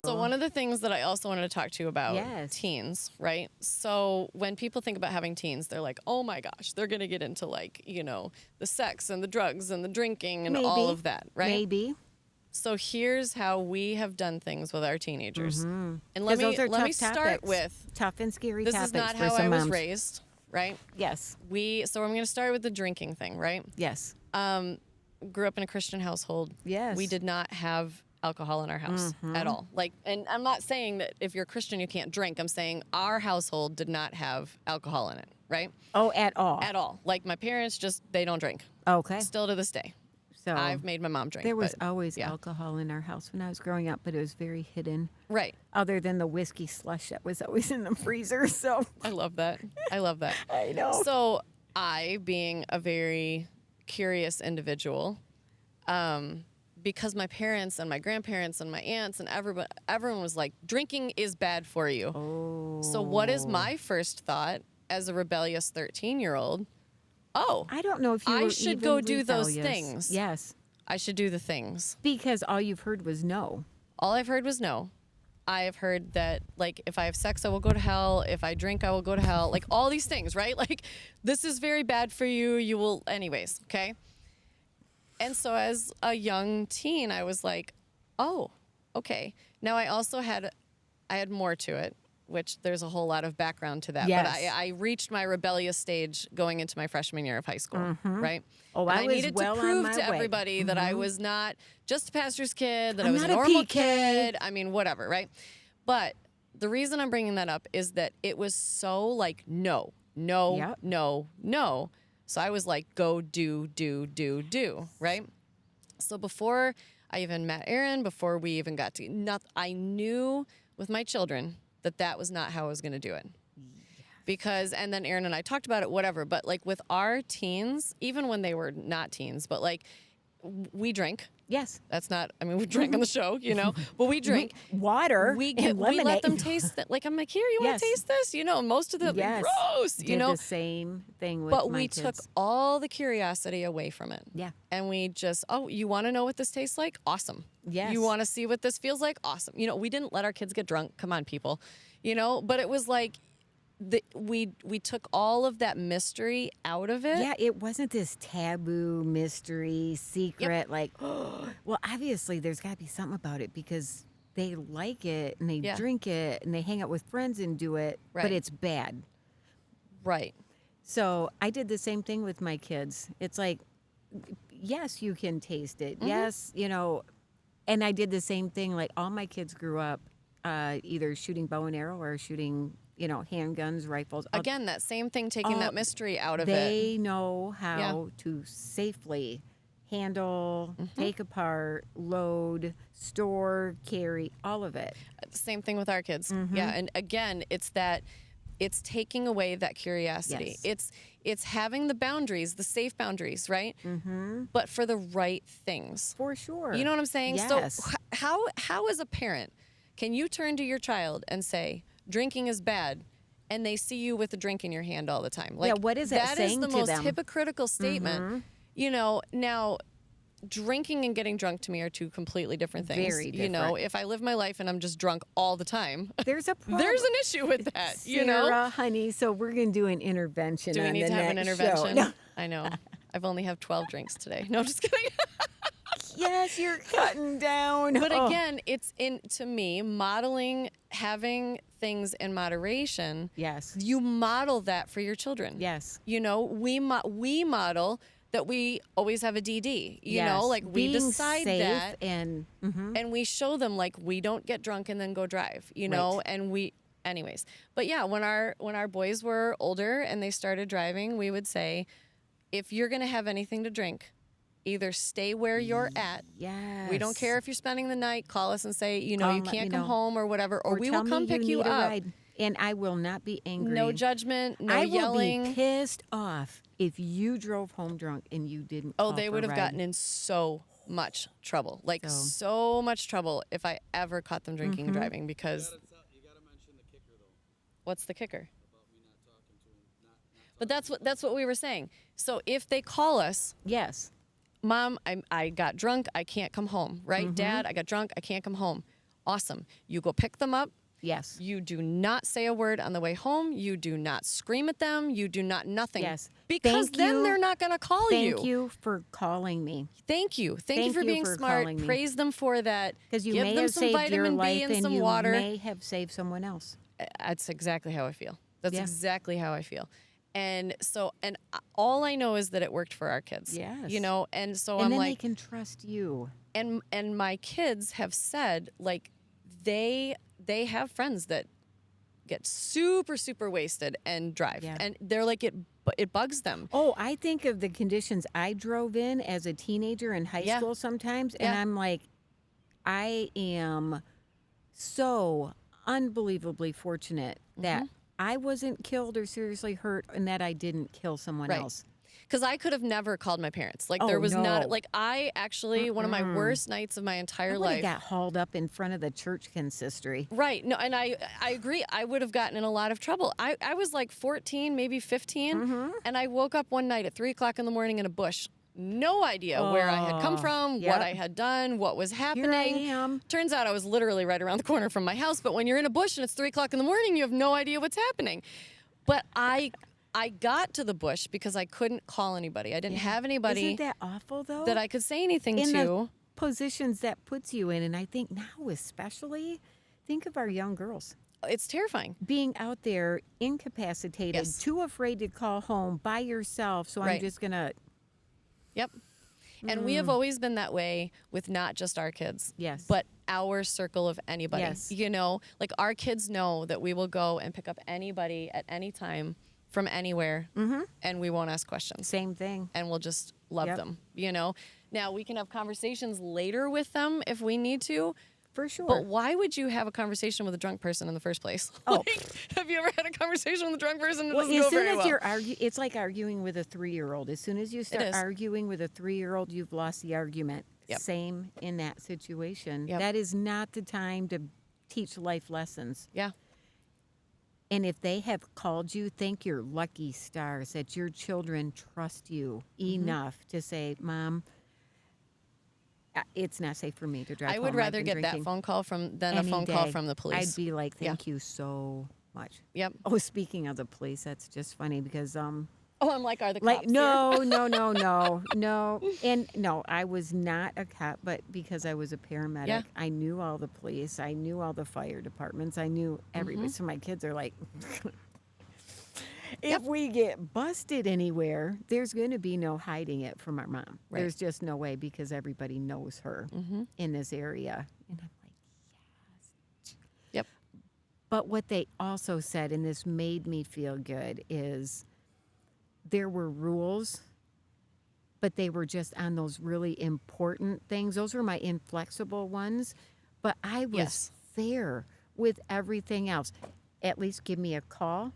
Speaker 1: So one of the things that I also wanted to talk to you about
Speaker 2: Yes.
Speaker 1: teens, right? So when people think about having teens, they're like, oh my gosh, they're going to get into the sex and the drugs and the drinking and all of that, right?
Speaker 2: Maybe.
Speaker 1: So here's how we have done things with our teenagers. And
Speaker 2: 'Cause
Speaker 1: let
Speaker 2: those are
Speaker 1: me
Speaker 2: tough
Speaker 1: start
Speaker 2: topics.
Speaker 1: with,
Speaker 2: Tough and scary
Speaker 1: this
Speaker 2: topics
Speaker 1: is not
Speaker 2: for
Speaker 1: how
Speaker 2: some
Speaker 1: I was
Speaker 2: moms.
Speaker 1: raised, right?
Speaker 2: Yes.
Speaker 1: So I'm going to start with the drinking thing, right?
Speaker 2: Yes.
Speaker 1: Grew up in a Christian household.
Speaker 2: Yes.
Speaker 1: We did not have alcohol in our house at all. And I'm not saying that if you're a Christian you can't drink. I'm saying our household did not have alcohol in it, right?
Speaker 2: Oh, at all.
Speaker 1: At all. Like my parents they don't drink.
Speaker 2: Okay.
Speaker 1: Still to this day.
Speaker 2: So
Speaker 1: I've made my mom drink.
Speaker 2: there was
Speaker 1: but,
Speaker 2: always
Speaker 1: yeah.
Speaker 2: alcohol in our house when I was growing up, but it was very hidden.
Speaker 1: Right.
Speaker 2: Other than the whiskey slush that was always in the freezer. So
Speaker 1: I love that. I love that.
Speaker 2: I know.
Speaker 1: So I, being a very curious individual, because my parents and my grandparents and my aunts and everyone was like, drinking is bad for you.
Speaker 2: Oh.
Speaker 1: So what is my first thought as a rebellious 13-year-old? Oh,
Speaker 2: I don't know if you
Speaker 1: I
Speaker 2: were
Speaker 1: should
Speaker 2: even
Speaker 1: go do those
Speaker 2: rebellious.
Speaker 1: things.
Speaker 2: Yes.
Speaker 1: I should do the things.
Speaker 2: Because all you've heard was no.
Speaker 1: All I've heard was no. I have heard that, like, if I have sex, I will go to hell. If I drink, I will go to hell. Like, all these things, right? Like, this is very bad for you. You will, anyways, okay? And so as a young teen, I was like, oh, okay. Now, I also had more to it, which there's a whole lot of background to that.
Speaker 2: Yes.
Speaker 1: But I reached my rebellious stage going into my freshman year of high school, right?
Speaker 2: Oh,
Speaker 1: And
Speaker 2: I was
Speaker 1: needed
Speaker 2: well
Speaker 1: to
Speaker 2: on
Speaker 1: prove
Speaker 2: my
Speaker 1: to
Speaker 2: way.
Speaker 1: everybody that I was not just a pastor's kid, that I
Speaker 2: I'm
Speaker 1: was a
Speaker 2: not a
Speaker 1: normal
Speaker 2: PK.
Speaker 1: kid. I mean, whatever, right? But the reason I'm bringing that up is that it was so like, no,
Speaker 2: Yep.
Speaker 1: no. So I was like, go do, right? So before I even met Aaron, before we even got to, I knew with my children that was not how I was going to do it. Because, and then Aaron and I talked about it, whatever, but like with our teens, even when they were not teens, but like we drink.
Speaker 2: Yes.
Speaker 1: That's not, I mean, we drank on the show, but we drink.
Speaker 2: Water
Speaker 1: We
Speaker 2: and lemonade.
Speaker 1: let them taste it. Like, I'm like, here, you want
Speaker 2: Yes.
Speaker 1: to taste this? Most of them,
Speaker 2: Yes.
Speaker 1: gross,
Speaker 2: Did the same thing with
Speaker 1: But
Speaker 2: my
Speaker 1: we
Speaker 2: kids.
Speaker 1: took all the curiosity away from it.
Speaker 2: Yeah.
Speaker 1: And we just, oh, you want to know what this tastes like? Awesome.
Speaker 2: Yes.
Speaker 1: You want to see what this feels like? Awesome. We didn't let our kids get drunk. Come on, people. But it was like, we took all of that mystery out of it.
Speaker 2: Yeah, it wasn't this taboo, mystery, secret, like, well, obviously there's got to be something about it because they like it and they
Speaker 1: Yeah.
Speaker 2: drink it and they hang out with friends and do it,
Speaker 1: Right.
Speaker 2: but it's bad.
Speaker 1: Right.
Speaker 2: So I did the same thing with my kids. It's like, yes, you can taste it.
Speaker 1: Mm-hmm.
Speaker 2: Yes, and I did the same thing. Like all my kids grew up either shooting bow and arrow or shooting, handguns, rifles.
Speaker 1: Again, that same thing, taking that mystery out of it.
Speaker 2: They know how to safely handle, take apart, load, store, carry, all of it.
Speaker 1: Same thing with our kids. Yeah. And again, it's taking away that curiosity.
Speaker 2: Yes.
Speaker 1: It's having the boundaries, the safe boundaries, right? But for the right things.
Speaker 2: For sure.
Speaker 1: You know what I'm saying?
Speaker 2: Yes.
Speaker 1: So how as a parent can you turn to your child and say, drinking is bad, and they see you with a drink in your hand all the time? Like,
Speaker 2: what is that saying
Speaker 1: is the
Speaker 2: to
Speaker 1: most
Speaker 2: them?
Speaker 1: hypocritical statement. Now drinking and getting drunk to me are two completely different things.
Speaker 2: Very different.
Speaker 1: If I live my life and I'm just drunk all the time,
Speaker 2: There's a problem.
Speaker 1: there's an issue with that,
Speaker 2: Sarah, honey, so we're going to do an intervention
Speaker 1: Do we
Speaker 2: on
Speaker 1: need
Speaker 2: the
Speaker 1: to have an
Speaker 2: next
Speaker 1: intervention?
Speaker 2: show. No.
Speaker 1: I know. I've only have 12 drinks today. No, just kidding.
Speaker 2: yes, you're cutting down.
Speaker 1: But again, it's to me, modeling, having things in moderation.
Speaker 2: Yes.
Speaker 1: You model that for your children.
Speaker 2: Yes.
Speaker 1: You know, we model that we always have a DD. You know, like we
Speaker 2: Being
Speaker 1: decide
Speaker 2: safe
Speaker 1: that,
Speaker 2: and
Speaker 1: and we show them like we don't get drunk and then go drive. You know, and we. Anyways, but yeah, when our boys were older and they started driving, we would say, if you're gonna have anything to drink, either stay where you're at.
Speaker 2: yes.
Speaker 1: We don't care if you're spending the night. Call us and say, you know, you
Speaker 2: Let
Speaker 1: can't
Speaker 2: me
Speaker 1: come
Speaker 2: know.
Speaker 1: home or whatever, or we will
Speaker 2: tell
Speaker 1: come
Speaker 2: me
Speaker 1: pick you
Speaker 2: need a
Speaker 1: up.
Speaker 2: ride, and I will not be angry.
Speaker 1: No judgment, no
Speaker 2: I
Speaker 1: yelling.
Speaker 2: will be pissed off if you drove home drunk and you didn't.
Speaker 1: Oh,
Speaker 2: call
Speaker 1: they
Speaker 2: for
Speaker 1: would
Speaker 2: a
Speaker 1: have
Speaker 2: ride.
Speaker 1: gotten in so much trouble, like so much trouble if I ever caught them drinking and driving, because
Speaker 4: You gotta mention the kicker though.
Speaker 1: what's the kicker?
Speaker 4: About me not talking to him.
Speaker 1: But that's what we were saying. So if they call us,
Speaker 2: Yes.
Speaker 1: Mom, I got drunk, I can't come home, right?
Speaker 2: Mm-hmm.
Speaker 1: Dad, I got drunk, I can't come home. Awesome. You go pick them up.
Speaker 2: Yes.
Speaker 1: You do not say a word on the way home. You do not scream at them. You do not nothing.
Speaker 2: Yes.
Speaker 1: Because
Speaker 2: Thank
Speaker 1: then
Speaker 2: you.
Speaker 1: they're not going to call you.
Speaker 2: Thank you for calling me.
Speaker 1: Thank you. Thank you
Speaker 2: Thank
Speaker 1: for
Speaker 2: you
Speaker 1: being
Speaker 2: for
Speaker 1: smart.
Speaker 2: calling me.
Speaker 1: Praise them for that.
Speaker 2: Because you
Speaker 1: Give
Speaker 2: may
Speaker 1: them
Speaker 2: have
Speaker 1: some
Speaker 2: saved your
Speaker 1: vitamin
Speaker 2: life
Speaker 1: B and
Speaker 2: and
Speaker 1: some
Speaker 2: you
Speaker 1: water.
Speaker 2: may have saved someone else.
Speaker 1: That's exactly how I feel. That's
Speaker 2: Yeah.
Speaker 1: exactly how I feel. And so, and all I know is that it worked for our kids.
Speaker 2: Yes.
Speaker 1: You know, and so
Speaker 2: And
Speaker 1: I'm
Speaker 2: then they
Speaker 1: like,
Speaker 2: can trust you.
Speaker 1: and my kids have said, like, they have friends that get super wasted and drive,
Speaker 2: Yeah.
Speaker 1: and they're like, it bugs them.
Speaker 2: Oh, I think of the conditions I drove in as a teenager in high
Speaker 1: Yeah.
Speaker 2: school sometimes, and
Speaker 1: Yeah.
Speaker 2: I'm like, I am so unbelievably fortunate that I wasn't killed or seriously hurt and that I didn't kill someone
Speaker 1: Right.
Speaker 2: else.
Speaker 1: Because I could have never called my parents. Like,
Speaker 2: Oh,
Speaker 1: there was
Speaker 2: no.
Speaker 1: not, like, I actually, one of my worst nights of my entire
Speaker 2: I would have
Speaker 1: life.
Speaker 2: got hauled up in front of the church consistory.
Speaker 1: Right. No, and I agree. I would have gotten in a lot of trouble. I was like 14, maybe 15, and I woke up one night at 3 o'clock in the morning in a bush. No idea where I had come from,
Speaker 2: yep.
Speaker 1: what I had done, what was happening.
Speaker 2: Here I am.
Speaker 1: Turns out I was literally right around the corner from my house. But when you're in a bush and it's 3 o'clock in the morning, you have no idea what's happening. But I got to the bush because I couldn't call anybody. I didn't have anybody
Speaker 2: Isn't that awful, though?
Speaker 1: that I could say anything
Speaker 2: in
Speaker 1: to.
Speaker 2: the positions that puts you in, and I think now especially, think of our young girls
Speaker 1: It's terrifying.
Speaker 2: being out there incapacitated,
Speaker 1: Yes.
Speaker 2: too afraid to call home by yourself. So I'm
Speaker 1: Right.
Speaker 2: just gonna.
Speaker 1: Yep. And we have always been that way with not just our kids.
Speaker 2: Yes.
Speaker 1: But our circle of anybody.
Speaker 2: Yes.
Speaker 1: You know, like our kids know that we will go and pick up anybody at any time from anywhere, and we won't ask questions.
Speaker 2: Same thing.
Speaker 1: And we'll just love
Speaker 2: Yep.
Speaker 1: them, you know? Now, we can have conversations later with them if we need to,
Speaker 2: For sure.
Speaker 1: but why would you have a conversation with a drunk person in the first place?
Speaker 2: Oh.
Speaker 1: Like, have you ever had a conversation with a drunk person? It
Speaker 2: Well,
Speaker 1: doesn't
Speaker 2: as
Speaker 1: go
Speaker 2: soon
Speaker 1: very
Speaker 2: as
Speaker 1: well.
Speaker 2: you're it's like arguing with a 3-year-old. As soon as you start
Speaker 1: is.
Speaker 2: arguing with a 3-year-old, you've lost the argument.
Speaker 1: Yep.
Speaker 2: Same in that situation.
Speaker 1: Yep.
Speaker 2: That is not the time to teach life lessons.
Speaker 1: Yeah.
Speaker 2: And if they have called you, thank your lucky stars that your children trust you enough to say, Mom, it's not safe for me to drive
Speaker 1: I
Speaker 2: home.
Speaker 1: would
Speaker 2: I've
Speaker 1: rather
Speaker 2: been
Speaker 1: get that
Speaker 2: drinking."
Speaker 1: phone call than a
Speaker 2: Any
Speaker 1: phone call
Speaker 2: day.
Speaker 1: from the police.
Speaker 2: I'd be like,
Speaker 1: Yeah.
Speaker 2: thank you so much.
Speaker 1: Yep.
Speaker 2: Oh, speaking of the police, that's just funny because
Speaker 1: Oh, I'm like, are the cops
Speaker 2: like
Speaker 1: here?
Speaker 2: no. And no, I was not a cop, but because I was a paramedic,
Speaker 1: Yeah.
Speaker 2: I knew all the police, I knew all the fire departments, I knew everybody.
Speaker 1: Mm-hmm.
Speaker 2: So my kids are like, if we get busted anywhere, there's going to be no hiding it from our mom.
Speaker 1: Right.
Speaker 2: There's just no way because everybody knows her in this area. And I'm like, yes.
Speaker 1: Yep.
Speaker 2: But what they also said, and this made me feel good, is there were rules, but they were just on those really important things. Those were my inflexible ones. But I was
Speaker 1: Yes.
Speaker 2: there with everything else. At least give me a call,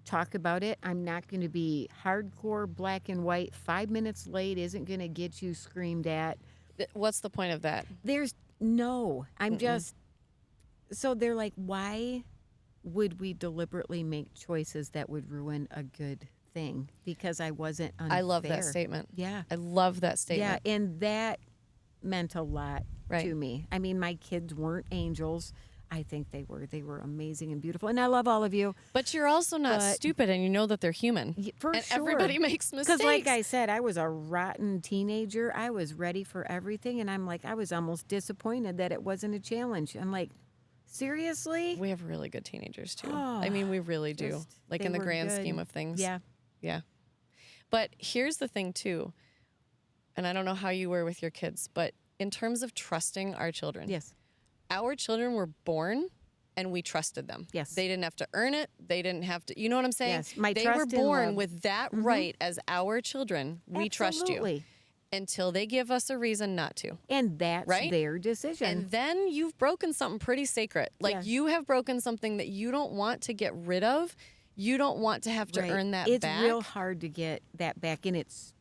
Speaker 2: talk about it. I'm not going to be hardcore black and white. 5 minutes late isn't going to get you screamed at.
Speaker 1: What's the point of that?
Speaker 2: There's no, I'm just, so they're like, why would we deliberately make choices that would ruin a good thing? Because I wasn't unfair.
Speaker 1: I love that statement.
Speaker 2: Yeah.
Speaker 1: I love that
Speaker 2: Yeah,
Speaker 1: statement.
Speaker 2: and that meant a lot
Speaker 1: Right.
Speaker 2: to me. I mean, my kids weren't angels. I think they were amazing and beautiful, and I love all of you.
Speaker 1: But you're also not
Speaker 2: But-
Speaker 1: stupid, and you know that they're human.
Speaker 2: For
Speaker 1: and
Speaker 2: sure.
Speaker 1: everybody makes mistakes.
Speaker 2: Because, like I said, I was a rotten teenager. I was ready for everything, and I'm like, I was almost disappointed that it wasn't a challenge. I'm like, seriously?
Speaker 1: We have really good teenagers too. I mean, we really do.
Speaker 2: Just-
Speaker 1: Like
Speaker 2: they
Speaker 1: in the
Speaker 2: were
Speaker 1: grand
Speaker 2: good.
Speaker 1: scheme of things.
Speaker 2: Yeah.
Speaker 1: Yeah. But here's the thing too, and I don't know how you were with your kids, but in terms of trusting our children,
Speaker 2: Yes.
Speaker 1: our children were born and we trusted them.
Speaker 2: Yes.
Speaker 1: They didn't have to earn it. They didn't have to, you know what I'm saying?
Speaker 2: Yes, my
Speaker 1: they
Speaker 2: trust
Speaker 1: were
Speaker 2: and
Speaker 1: born
Speaker 2: love.
Speaker 1: with that right as our children. We trust you
Speaker 2: Absolutely.
Speaker 1: until they give us a reason not to.
Speaker 2: And that's
Speaker 1: Right?
Speaker 2: their decision.
Speaker 1: And then you've broken something pretty sacred. Like
Speaker 2: Yeah.
Speaker 1: you have broken something that you don't want to get rid of. You don't want to have to
Speaker 2: Right.
Speaker 1: earn that
Speaker 2: it's
Speaker 1: back.
Speaker 2: real hard to get that back, and it's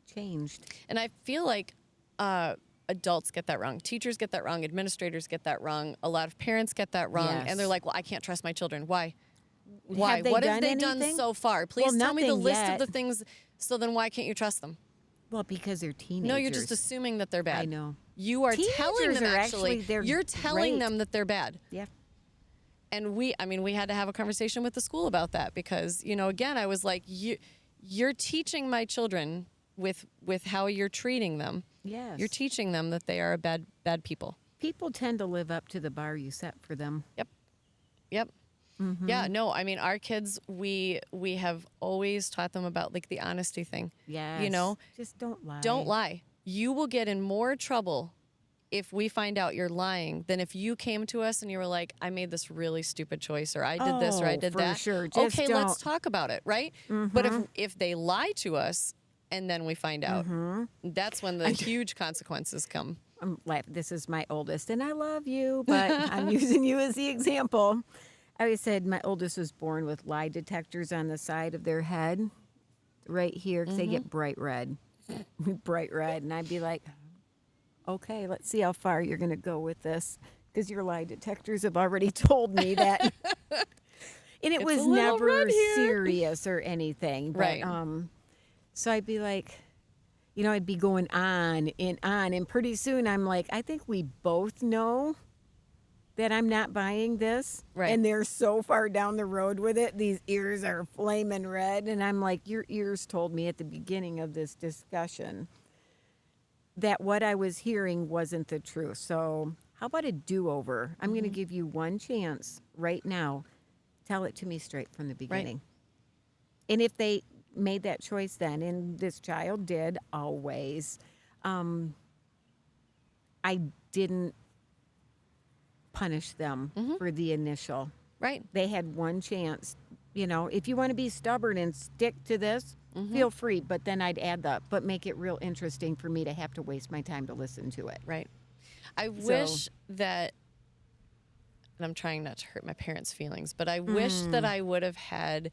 Speaker 2: changed.
Speaker 1: And I feel like adults get that wrong. Teachers get that wrong. Administrators get that wrong. A lot of parents get that wrong.
Speaker 2: Yes.
Speaker 1: And they're like, well, I can't trust my children. Why? Why?
Speaker 2: Have they
Speaker 1: What
Speaker 2: done
Speaker 1: have they done
Speaker 2: anything?
Speaker 1: so far? Please tell me the
Speaker 2: nothing
Speaker 1: list
Speaker 2: yet.
Speaker 1: of the things. So then why can't you trust them?
Speaker 2: Well, because they're teenagers.
Speaker 1: No, you're just assuming that they're bad.
Speaker 2: I know.
Speaker 1: You are telling
Speaker 2: Teenagers
Speaker 1: them
Speaker 2: are
Speaker 1: actually,
Speaker 2: they're
Speaker 1: you're telling
Speaker 2: great.
Speaker 1: them that they're bad.
Speaker 2: Yeah.
Speaker 1: And we had to have a conversation with the school about that because, again, I was like, you're teaching my children with how you're treating them.
Speaker 2: Yes.
Speaker 1: You're teaching them that they are bad people.
Speaker 2: People tend to live up to the bar you set for them.
Speaker 1: Yep. Yeah, no, I mean, our kids, we have always taught them about like the honesty thing.
Speaker 2: Yes. Just don't lie.
Speaker 1: Don't lie. You will get in more trouble if we find out you're lying than if you came to us and you were like, I made this really stupid choice or I did this or I
Speaker 2: Oh,
Speaker 1: did
Speaker 2: for
Speaker 1: that.
Speaker 2: sure. Just
Speaker 1: Okay, let's
Speaker 2: don't.
Speaker 1: talk about it, right? But if they lie to us and then we find out, that's when the huge consequences come.
Speaker 2: I'm laughing. This is my oldest, and I love you, but I'm using you as the example. I always said my oldest was born with lie detectors on the side of their head, right here, because they get bright red. Bright red. And I'd be like, okay, let's see how far you're going to go with this, because your lie detectors have already told me that. And it
Speaker 1: It's
Speaker 2: was
Speaker 1: a little
Speaker 2: never
Speaker 1: red here.
Speaker 2: serious or anything. But,
Speaker 1: Right.
Speaker 2: So I'd be like, I'd be going on, and pretty soon I'm like, I think we both know that I'm not buying this.
Speaker 1: Right.
Speaker 2: And they're so far down the road with it. These ears are flaming red. And I'm like, your ears told me at the beginning of this discussion that what I was hearing wasn't the truth. So how about a do-over? I'm going to give you one chance right now. Tell it to me straight from the beginning. And if they made that choice then, and this child did always, I didn't punish them for the initial.
Speaker 1: Right.
Speaker 2: They had one chance. If you want to be stubborn and stick to this, feel free. But then I'd add but make it real interesting for me to have to waste my time to listen to it.
Speaker 1: Right. I wish that, and I'm trying not to hurt my parents' feelings, but I wish that I would have had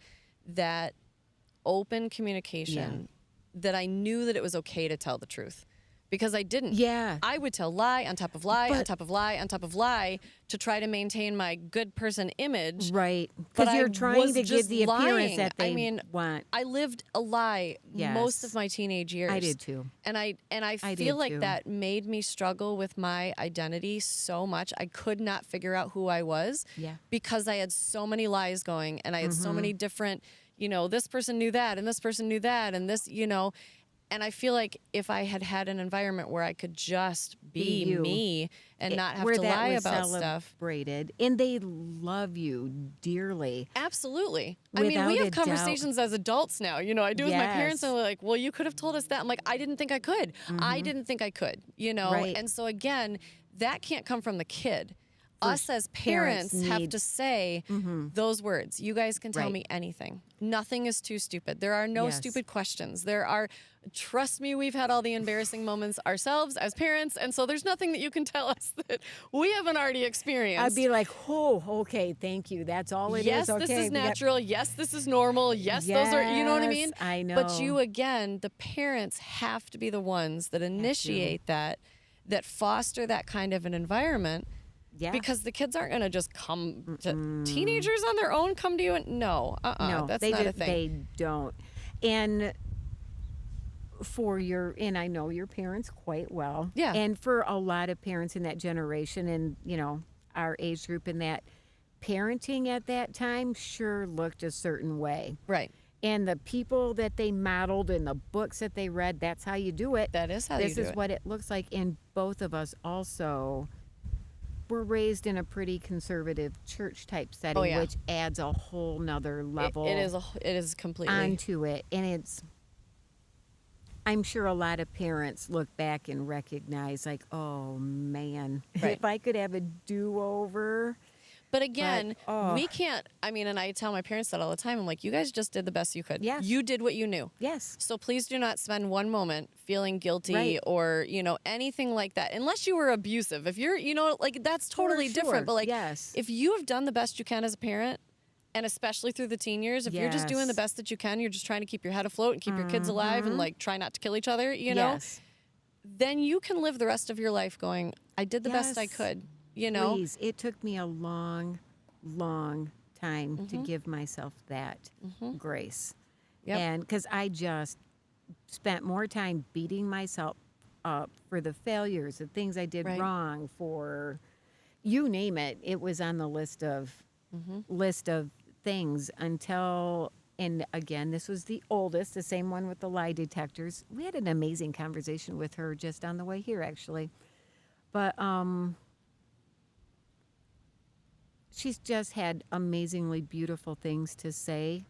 Speaker 1: that open communication that I knew that it was okay to tell the truth. Because I didn't.
Speaker 2: Yeah.
Speaker 1: I would tell lie on top of lie on top of lie on top of lie to try to maintain my good person image.
Speaker 2: Right.
Speaker 1: But
Speaker 2: Because
Speaker 1: I
Speaker 2: you're trying
Speaker 1: was
Speaker 2: to give
Speaker 1: just
Speaker 2: the appearance
Speaker 1: lying.
Speaker 2: that they
Speaker 1: I mean,
Speaker 2: want.
Speaker 1: I lived a lie most
Speaker 2: Yes.
Speaker 1: of my teenage years.
Speaker 2: I did too.
Speaker 1: And I
Speaker 2: I
Speaker 1: feel
Speaker 2: did
Speaker 1: like
Speaker 2: too.
Speaker 1: that made me struggle with my identity so much. I could not figure out who I was.
Speaker 2: Yeah.
Speaker 1: Because I had so many lies going and I had so many different, this person knew that and this person knew that and this, and I feel like if I had had an environment where I could just be
Speaker 2: you.
Speaker 1: me and not have
Speaker 2: where
Speaker 1: to
Speaker 2: that
Speaker 1: lie
Speaker 2: was
Speaker 1: about stuff.
Speaker 2: celebrated, and they love you dearly.
Speaker 1: Absolutely. I mean, we
Speaker 2: Without
Speaker 1: have
Speaker 2: a doubt.
Speaker 1: conversations as adults now. I do with my parents,
Speaker 2: Yes.
Speaker 1: and they're like, well, you could have told us that. I'm like, I didn't think I could. I didn't think I could,
Speaker 2: Right.
Speaker 1: And so, again, that can't come from the kid. Us as
Speaker 2: parents
Speaker 1: parents have
Speaker 2: need-
Speaker 1: to say those words. You guys can tell
Speaker 2: Right.
Speaker 1: me anything. Nothing is too stupid. There are no
Speaker 2: Yes.
Speaker 1: stupid questions. Trust me, we've had all the embarrassing moments ourselves as parents. And so there's nothing that you can tell us that we haven't already experienced.
Speaker 2: I'd be like, oh, okay, thank you. That's all it is.
Speaker 1: Yes,
Speaker 2: Okay,
Speaker 1: this is
Speaker 2: we got-
Speaker 1: natural. Yes, this is normal. Yes, those are, you know what I mean?
Speaker 2: Yes, I
Speaker 1: But
Speaker 2: know.
Speaker 1: you, again, the parents have to be the ones that initiate that foster that kind of an environment.
Speaker 2: Yeah.
Speaker 1: Because the kids aren't going to just come to teenagers on their own, come to you and no,
Speaker 2: no,
Speaker 1: that's
Speaker 2: they
Speaker 1: not a
Speaker 2: just-
Speaker 1: thing.
Speaker 2: They don't. And and I know your parents quite well.
Speaker 1: Yeah.
Speaker 2: And for a lot of parents in that generation, and our age group in that parenting at that time sure looked a certain way.
Speaker 1: Right.
Speaker 2: And the people that they modeled and the books that they read, that's how you do it.
Speaker 1: That is how you do
Speaker 2: This is
Speaker 1: it.
Speaker 2: what it looks like. And both of us also were raised in a pretty conservative church type setting,
Speaker 1: yeah.
Speaker 2: which adds a whole nother level
Speaker 1: It is completely.
Speaker 2: onto it. And I'm sure a lot of parents look back and recognize, like, oh man,
Speaker 1: Right.
Speaker 2: if I could have a do-over.
Speaker 1: But again,
Speaker 2: oh.
Speaker 1: we can't, I mean, and I tell my parents that all the time. I'm like, you guys just did the best you could.
Speaker 2: Yes.
Speaker 1: You did what you knew.
Speaker 2: Yes.
Speaker 1: So please do not spend one moment feeling guilty
Speaker 2: Right.
Speaker 1: or, anything like that. Unless you were abusive. If you're, like that's totally
Speaker 2: For sure.
Speaker 1: different. But like,
Speaker 2: Yes.
Speaker 1: if you have done the best you can as a parent, and especially through the teen years, if you're just doing the
Speaker 2: Yes.
Speaker 1: best that you can, you're just trying to keep your head afloat and keep your kids alive and like try not to kill each other,
Speaker 2: Yes.
Speaker 1: then you can live the rest of your life going, I did the best I
Speaker 2: Yes.
Speaker 1: could,
Speaker 2: Please, it took me a long time
Speaker 1: Mm-hmm.
Speaker 2: to give myself that grace.
Speaker 1: Yep.
Speaker 2: And because I just spent more time beating myself up for the failures, the things I did
Speaker 1: Right.
Speaker 2: wrong, for you name it. It was on the list of things until, and again, this was the oldest, the same one with the lie detectors. We had an amazing conversation with her just on the way here, actually. But she's just had amazingly beautiful things to say,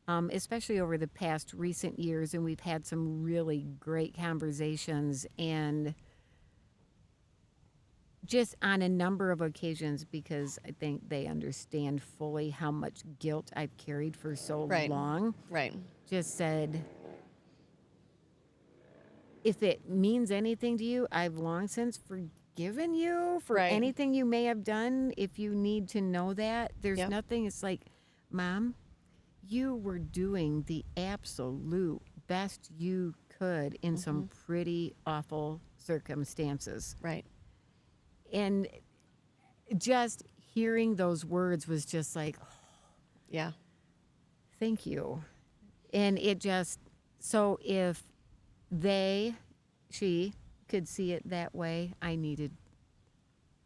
Speaker 2: especially over the past recent years. And we've had some really great conversations, and just on a number of occasions, because I think they understand fully how much guilt I've carried for so
Speaker 1: Right.
Speaker 2: long,
Speaker 1: Right.
Speaker 2: just said, if it means anything to you, I've long since forgiven you for
Speaker 1: Right.
Speaker 2: anything you may have done. If you need to know that, there's
Speaker 1: Yep.
Speaker 2: nothing. It's like, Mom, you were doing the absolute best you could in some pretty awful circumstances.
Speaker 1: Right.
Speaker 2: And just hearing those words was just like,
Speaker 1: Yeah.
Speaker 2: thank you. And it just, so if she could see it that way, I needed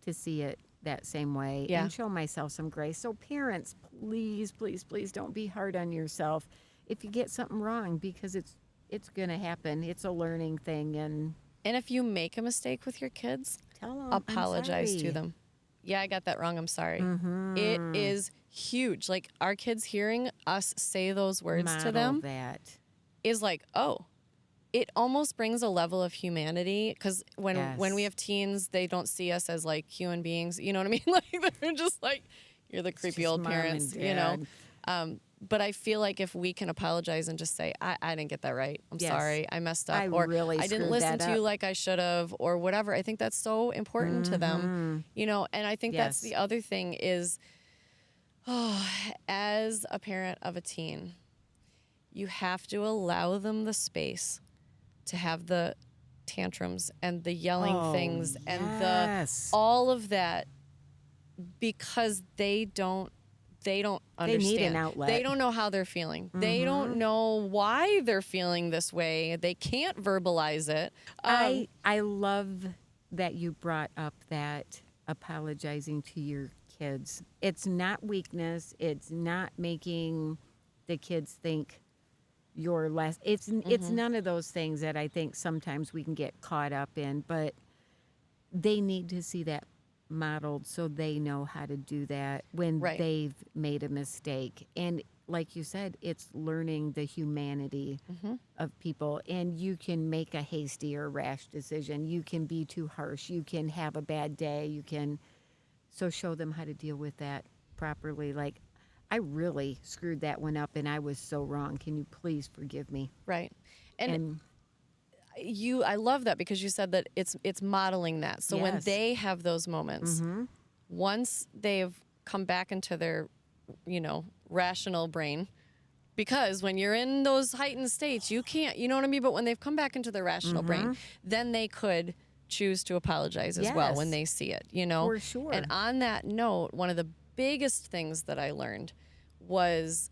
Speaker 2: to see it that same way
Speaker 1: Yeah.
Speaker 2: and show myself some grace. So parents, please, please, please don't be hard on yourself if you get something wrong, because it's going to happen. It's a learning thing. And
Speaker 1: And if you make a mistake with your kids,
Speaker 2: tell them,
Speaker 1: apologize to them. Yeah, I got that wrong. I'm sorry.
Speaker 2: Mm-hmm.
Speaker 1: It is huge. Like our kids hearing us say those words
Speaker 2: Model
Speaker 1: to them
Speaker 2: that.
Speaker 1: is like, oh, it almost brings a level of humanity, because when we
Speaker 2: Yes.
Speaker 1: have teens, they don't see us as like human beings. You know what I mean? Like they're just like, you're the creepy
Speaker 2: just
Speaker 1: old
Speaker 2: mom and
Speaker 1: parents,
Speaker 2: dad.
Speaker 1: But I feel like if we can apologize and just say, I didn't get that right. I'm
Speaker 2: Yes.
Speaker 1: sorry. I messed up.
Speaker 2: I
Speaker 1: or
Speaker 2: really
Speaker 1: I didn't
Speaker 2: screwed
Speaker 1: listen
Speaker 2: that
Speaker 1: to you
Speaker 2: up."
Speaker 1: like I should have, or whatever. I think that's so important to them, and I think that's
Speaker 2: Yes.
Speaker 1: the other thing is, as a parent of a teen, you have to allow them the space to have the tantrums and the yelling
Speaker 2: Oh,
Speaker 1: things and
Speaker 2: yes.
Speaker 1: all of that, because they don't understand.
Speaker 2: They need an outlet.
Speaker 1: They don't know how they're feeling. They don't know why they're feeling this way. They can't verbalize it.
Speaker 2: I love that you brought up that apologizing to your kids. It's not weakness. It's not making the kids think you're less. It's none of those things that I think sometimes we can get caught up in, but they need to see that modeled so they know how to do that when
Speaker 1: Right.
Speaker 2: they've made a mistake. And like you said, it's learning the humanity of people. And you can make a hasty or rash decision. You can be too harsh. You can have a bad day. So show them how to deal with that properly. Like, I really screwed that one up and I was so wrong. Can you please forgive me?
Speaker 1: Right. And
Speaker 2: And
Speaker 1: I love that, because you said that it's modeling that. So when
Speaker 2: Yes.
Speaker 1: they have those moments, once they've come back into their, rational brain, because when you're in those heightened states, you can't, you know what I mean? But when they've come back into their rational brain, then they could choose to apologize as well when
Speaker 2: Yes.
Speaker 1: they see it,
Speaker 2: For sure.
Speaker 1: And on that note, one of the biggest things that I learned was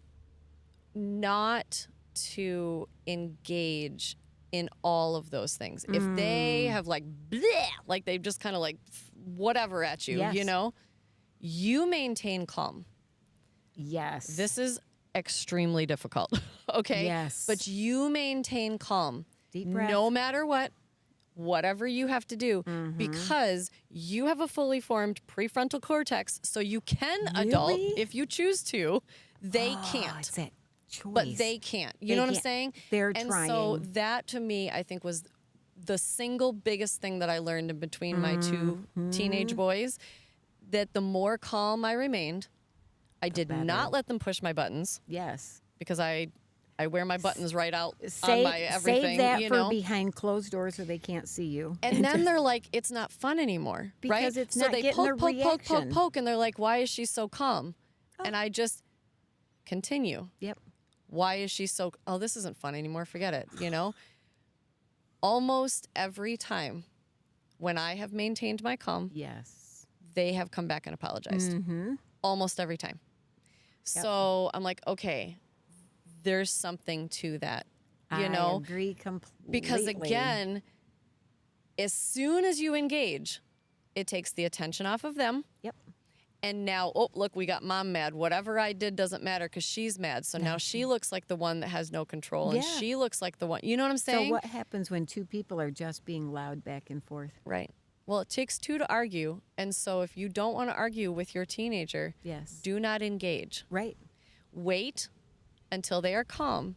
Speaker 1: not to engage in all of those things. If they have like bleh, like they've just kind of like whatever at you,
Speaker 2: Yes.
Speaker 1: you know, you maintain calm.
Speaker 2: Yes.
Speaker 1: This is extremely difficult, okay?
Speaker 2: Yes.
Speaker 1: But you maintain calm.
Speaker 2: Deep breath.
Speaker 1: No matter what, whatever you have to do,
Speaker 2: Mm-hmm.
Speaker 1: because you have a fully formed prefrontal cortex, so you can adult
Speaker 2: Really?
Speaker 1: if you choose to. They
Speaker 2: Oh,
Speaker 1: can't.
Speaker 2: it's that choice.
Speaker 1: But they can't. You
Speaker 2: They
Speaker 1: know what I'm
Speaker 2: can't.
Speaker 1: saying?
Speaker 2: They're
Speaker 1: and
Speaker 2: trying.
Speaker 1: so that to me, I think, was the single biggest thing that I learned in between my two
Speaker 2: Mm-hmm.
Speaker 1: teenage boys, that the more calm I remained, I did
Speaker 2: better.
Speaker 1: not let them push my buttons,
Speaker 2: Yes.
Speaker 1: because I wear my buttons right out on
Speaker 2: Save,
Speaker 1: my everything,
Speaker 2: save that
Speaker 1: you
Speaker 2: for
Speaker 1: know?
Speaker 2: behind closed doors so they can't see you.
Speaker 1: And then they're like, it's not fun anymore, right?
Speaker 2: Because it's
Speaker 1: so
Speaker 2: not
Speaker 1: they
Speaker 2: getting
Speaker 1: poke,
Speaker 2: the
Speaker 1: poke, poke, poke,
Speaker 2: reaction.
Speaker 1: poke, and they're like, why is she so calm? And I just continue.
Speaker 2: Yep.
Speaker 1: Why is she so, oh, this isn't fun anymore, forget it, you know? Almost every time when I have maintained my calm,
Speaker 2: Yes.
Speaker 1: they have come back and apologized.
Speaker 2: Mm-hmm.
Speaker 1: Almost every time. So I'm like, okay, there's something to that, you know?
Speaker 2: I agree completely.
Speaker 1: Because again, as soon as you engage, it takes the attention off of them.
Speaker 2: Yep.
Speaker 1: And now, oh, look, we got mom mad. Whatever I did doesn't matter because she's mad. So now she looks like the one that has no control. And
Speaker 2: Yeah.
Speaker 1: she looks like the one, you know what I'm saying?
Speaker 2: So what happens when two people are just being loud back and forth?
Speaker 1: Right. Well, it takes two to argue. And so if you don't want to argue with your teenager,
Speaker 2: Yes.
Speaker 1: do not engage.
Speaker 2: Right.
Speaker 1: Wait until they are calm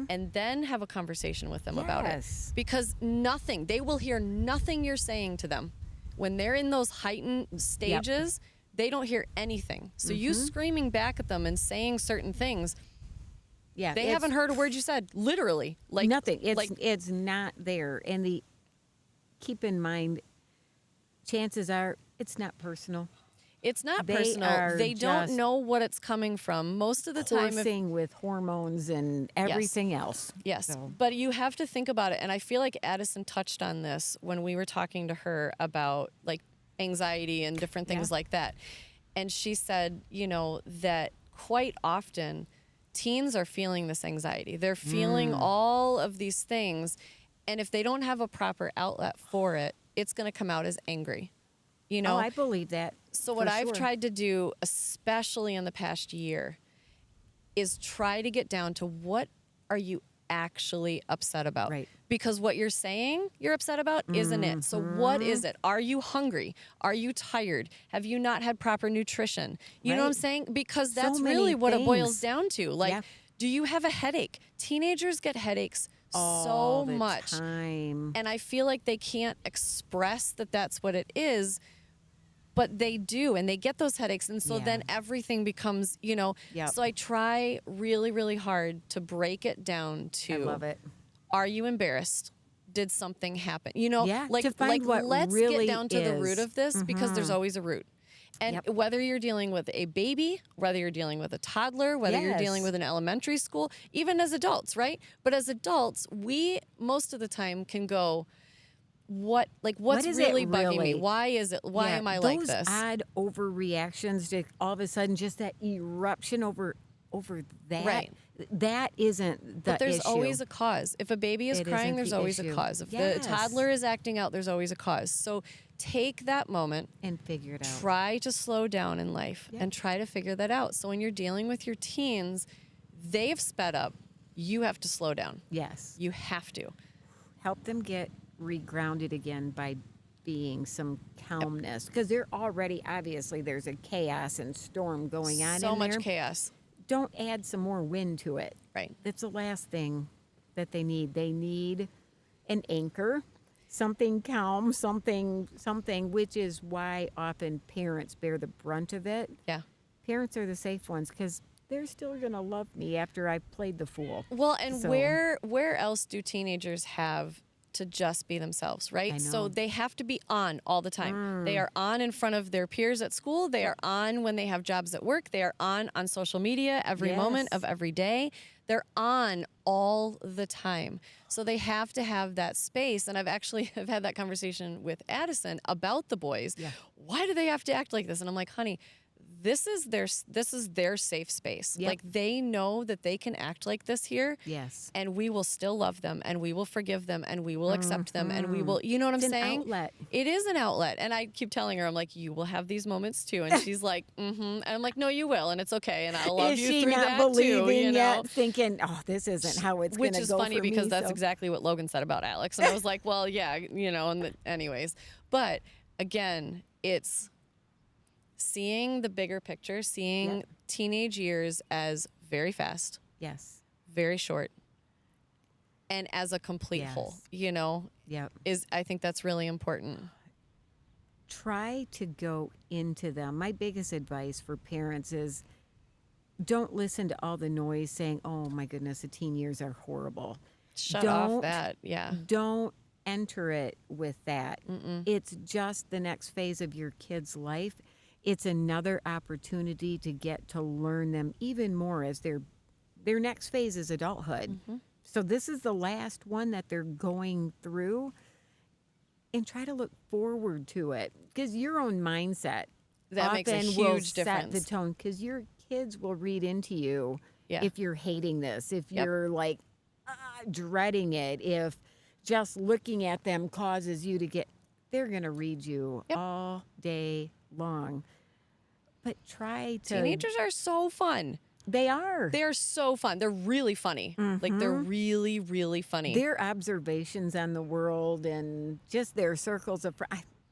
Speaker 1: and then have a conversation with them about it.
Speaker 2: Yes.
Speaker 1: Because nothing, they will hear nothing you're saying to them. When they're in those heightened stages, they don't hear anything. So you screaming back at them and saying certain things,
Speaker 2: Yeah.
Speaker 1: they
Speaker 2: it's
Speaker 1: haven't heard a word you said, literally. Like
Speaker 2: nothing. It's
Speaker 1: like,
Speaker 2: it's not there. And keep in mind, chances are it's not personal.
Speaker 1: it's not
Speaker 2: They
Speaker 1: personal.
Speaker 2: are
Speaker 1: They don't
Speaker 2: just
Speaker 1: know what it's coming from. Most of the time, if,
Speaker 2: Coursing with hormones and everything else.
Speaker 1: yes,
Speaker 2: So-
Speaker 1: but you have to think about it. And I feel like Addison touched on this when we were talking to her about like anxiety and different things like that. And she said, you know, that quite often teens are feeling this anxiety. They're feeling all of these things. And if they don't have a proper outlet for it, it's going to come out as angry. You know,
Speaker 2: Oh, I believe that.
Speaker 1: so what
Speaker 2: for
Speaker 1: I've
Speaker 2: sure.
Speaker 1: tried to do, especially in the past year, is try to get down to what are you actually upset about?
Speaker 2: Right.
Speaker 1: Because what you're saying you're upset about isn't it. So what is
Speaker 2: Mm-hmm.
Speaker 1: it? Are you hungry? Are you tired? Have you not had proper nutrition? You know what I'm
Speaker 2: Right.
Speaker 1: saying? Because
Speaker 2: So
Speaker 1: that's
Speaker 2: many
Speaker 1: really what it boils
Speaker 2: things.
Speaker 1: down to. Like,
Speaker 2: Yeah.
Speaker 1: do you have a headache? Teenagers get headaches
Speaker 2: All
Speaker 1: so
Speaker 2: the
Speaker 1: much.
Speaker 2: time.
Speaker 1: And I feel like they can't express that that's what it is, but they do, and they get those headaches. And so
Speaker 2: Yeah.
Speaker 1: then everything becomes, you know,
Speaker 2: Yep.
Speaker 1: so I try really, really hard to break it down to,
Speaker 2: I love it.
Speaker 1: are you embarrassed? Did something happen? You know,
Speaker 2: Yeah,
Speaker 1: like,
Speaker 2: to find what
Speaker 1: let's
Speaker 2: really
Speaker 1: get down to the root
Speaker 2: is.
Speaker 1: of this because there's always a root. And
Speaker 2: Yep.
Speaker 1: whether you're dealing with a baby, whether you're dealing with a toddler, whether you're dealing
Speaker 2: Yes.
Speaker 1: with an elementary school, even as adults, right? But as adults, we most of the time can go, what's
Speaker 2: is it
Speaker 1: really bugging me?
Speaker 2: really?
Speaker 1: Why is it? Why
Speaker 2: Yeah,
Speaker 1: am I like
Speaker 2: those
Speaker 1: this?
Speaker 2: odd overreactions to all of a sudden just that eruption over that.
Speaker 1: Right.
Speaker 2: That isn't the
Speaker 1: But there's
Speaker 2: issue.
Speaker 1: always a cause. If a baby is
Speaker 2: It
Speaker 1: crying,
Speaker 2: isn't
Speaker 1: there's
Speaker 2: the
Speaker 1: always a
Speaker 2: issue.
Speaker 1: cause. If
Speaker 2: Yes.
Speaker 1: the toddler is acting out, there's always a cause. So take that moment,
Speaker 2: and figure it out.
Speaker 1: try to slow down in life and try to figure that out. So when you're dealing with your teens, they've sped up. You have to slow down.
Speaker 2: Yes.
Speaker 1: You have to.
Speaker 2: Help them get regrounded again by being some calmness because they're already obviously there's a chaos and storm going on
Speaker 1: So
Speaker 2: in
Speaker 1: much
Speaker 2: there.
Speaker 1: chaos.
Speaker 2: Don't add some more wind to it.
Speaker 1: Right.
Speaker 2: That's the last thing that they need. They need an anchor, something calm, something, which is why often parents bear the brunt of it.
Speaker 1: Yeah.
Speaker 2: Parents are the safe ones because they're still going to love me after I've played the fool.
Speaker 1: Well, and
Speaker 2: So-
Speaker 1: where else do teenagers have to just be themselves, right?
Speaker 2: I
Speaker 1: So
Speaker 2: know.
Speaker 1: they have to be on all the time. They are on in front of their peers at school. They are on when they have jobs at work. They are on social media every moment
Speaker 2: Yes.
Speaker 1: of every day. They're on all the time. So they have to have that space. And I've had that conversation with Addison about the boys.
Speaker 2: Yeah.
Speaker 1: Why do they have to act like this? And I'm like, honey, this is their safe space.
Speaker 2: Yep.
Speaker 1: Like they know that they can act like this here.
Speaker 2: Yes.
Speaker 1: And we will still love them, and we will forgive them, and we will accept them, and we will, you know what I'm
Speaker 2: It's an
Speaker 1: saying?
Speaker 2: outlet.
Speaker 1: It is an outlet. And I keep telling her, I'm like, you will have these moments too. And she's like, and I'm like, no, you will. And it's okay. And I'll love
Speaker 2: Is
Speaker 1: you
Speaker 2: she
Speaker 1: through
Speaker 2: not
Speaker 1: that
Speaker 2: believing
Speaker 1: too, you know?
Speaker 2: yet, thinking, oh, this isn't how it's going
Speaker 1: Which
Speaker 2: to
Speaker 1: is
Speaker 2: go
Speaker 1: funny
Speaker 2: for
Speaker 1: because
Speaker 2: me,
Speaker 1: that's
Speaker 2: so-
Speaker 1: exactly what Logan said about Alex. And I was like, well, yeah, you know, anyways. But again, it's seeing the bigger picture, seeing
Speaker 2: Yep.
Speaker 1: teenage years as very fast,
Speaker 2: Yes.
Speaker 1: very short, and as a complete
Speaker 2: Yes.
Speaker 1: whole, you know,
Speaker 2: Yep.
Speaker 1: I think that's really important.
Speaker 2: Try to go into them. My biggest advice for parents is don't listen to all the noise saying, oh my goodness, the teen years are horrible.
Speaker 1: Shut off
Speaker 2: Don't-
Speaker 1: that. Yeah.
Speaker 2: Don't enter it with that. It's just the next phase of your kid's life. It's another opportunity to get to learn them even more as their next phase is adulthood. So this is the last one that they're going through, and try to look forward to it because your own mindset
Speaker 1: That makes a
Speaker 2: often will
Speaker 1: huge
Speaker 2: set the
Speaker 1: difference.
Speaker 2: tone because your kids will read into you
Speaker 1: Yeah.
Speaker 2: if you're hating this, if
Speaker 1: Yep.
Speaker 2: you're like dreading it, if just looking at them causes you to get, they're going to read you
Speaker 1: Yep.
Speaker 2: all day long. But try to.
Speaker 1: Teenagers are so fun.
Speaker 2: They are.
Speaker 1: They're so fun. They're really funny. Like they're really, really funny.
Speaker 2: Their observations on the world and just their circles of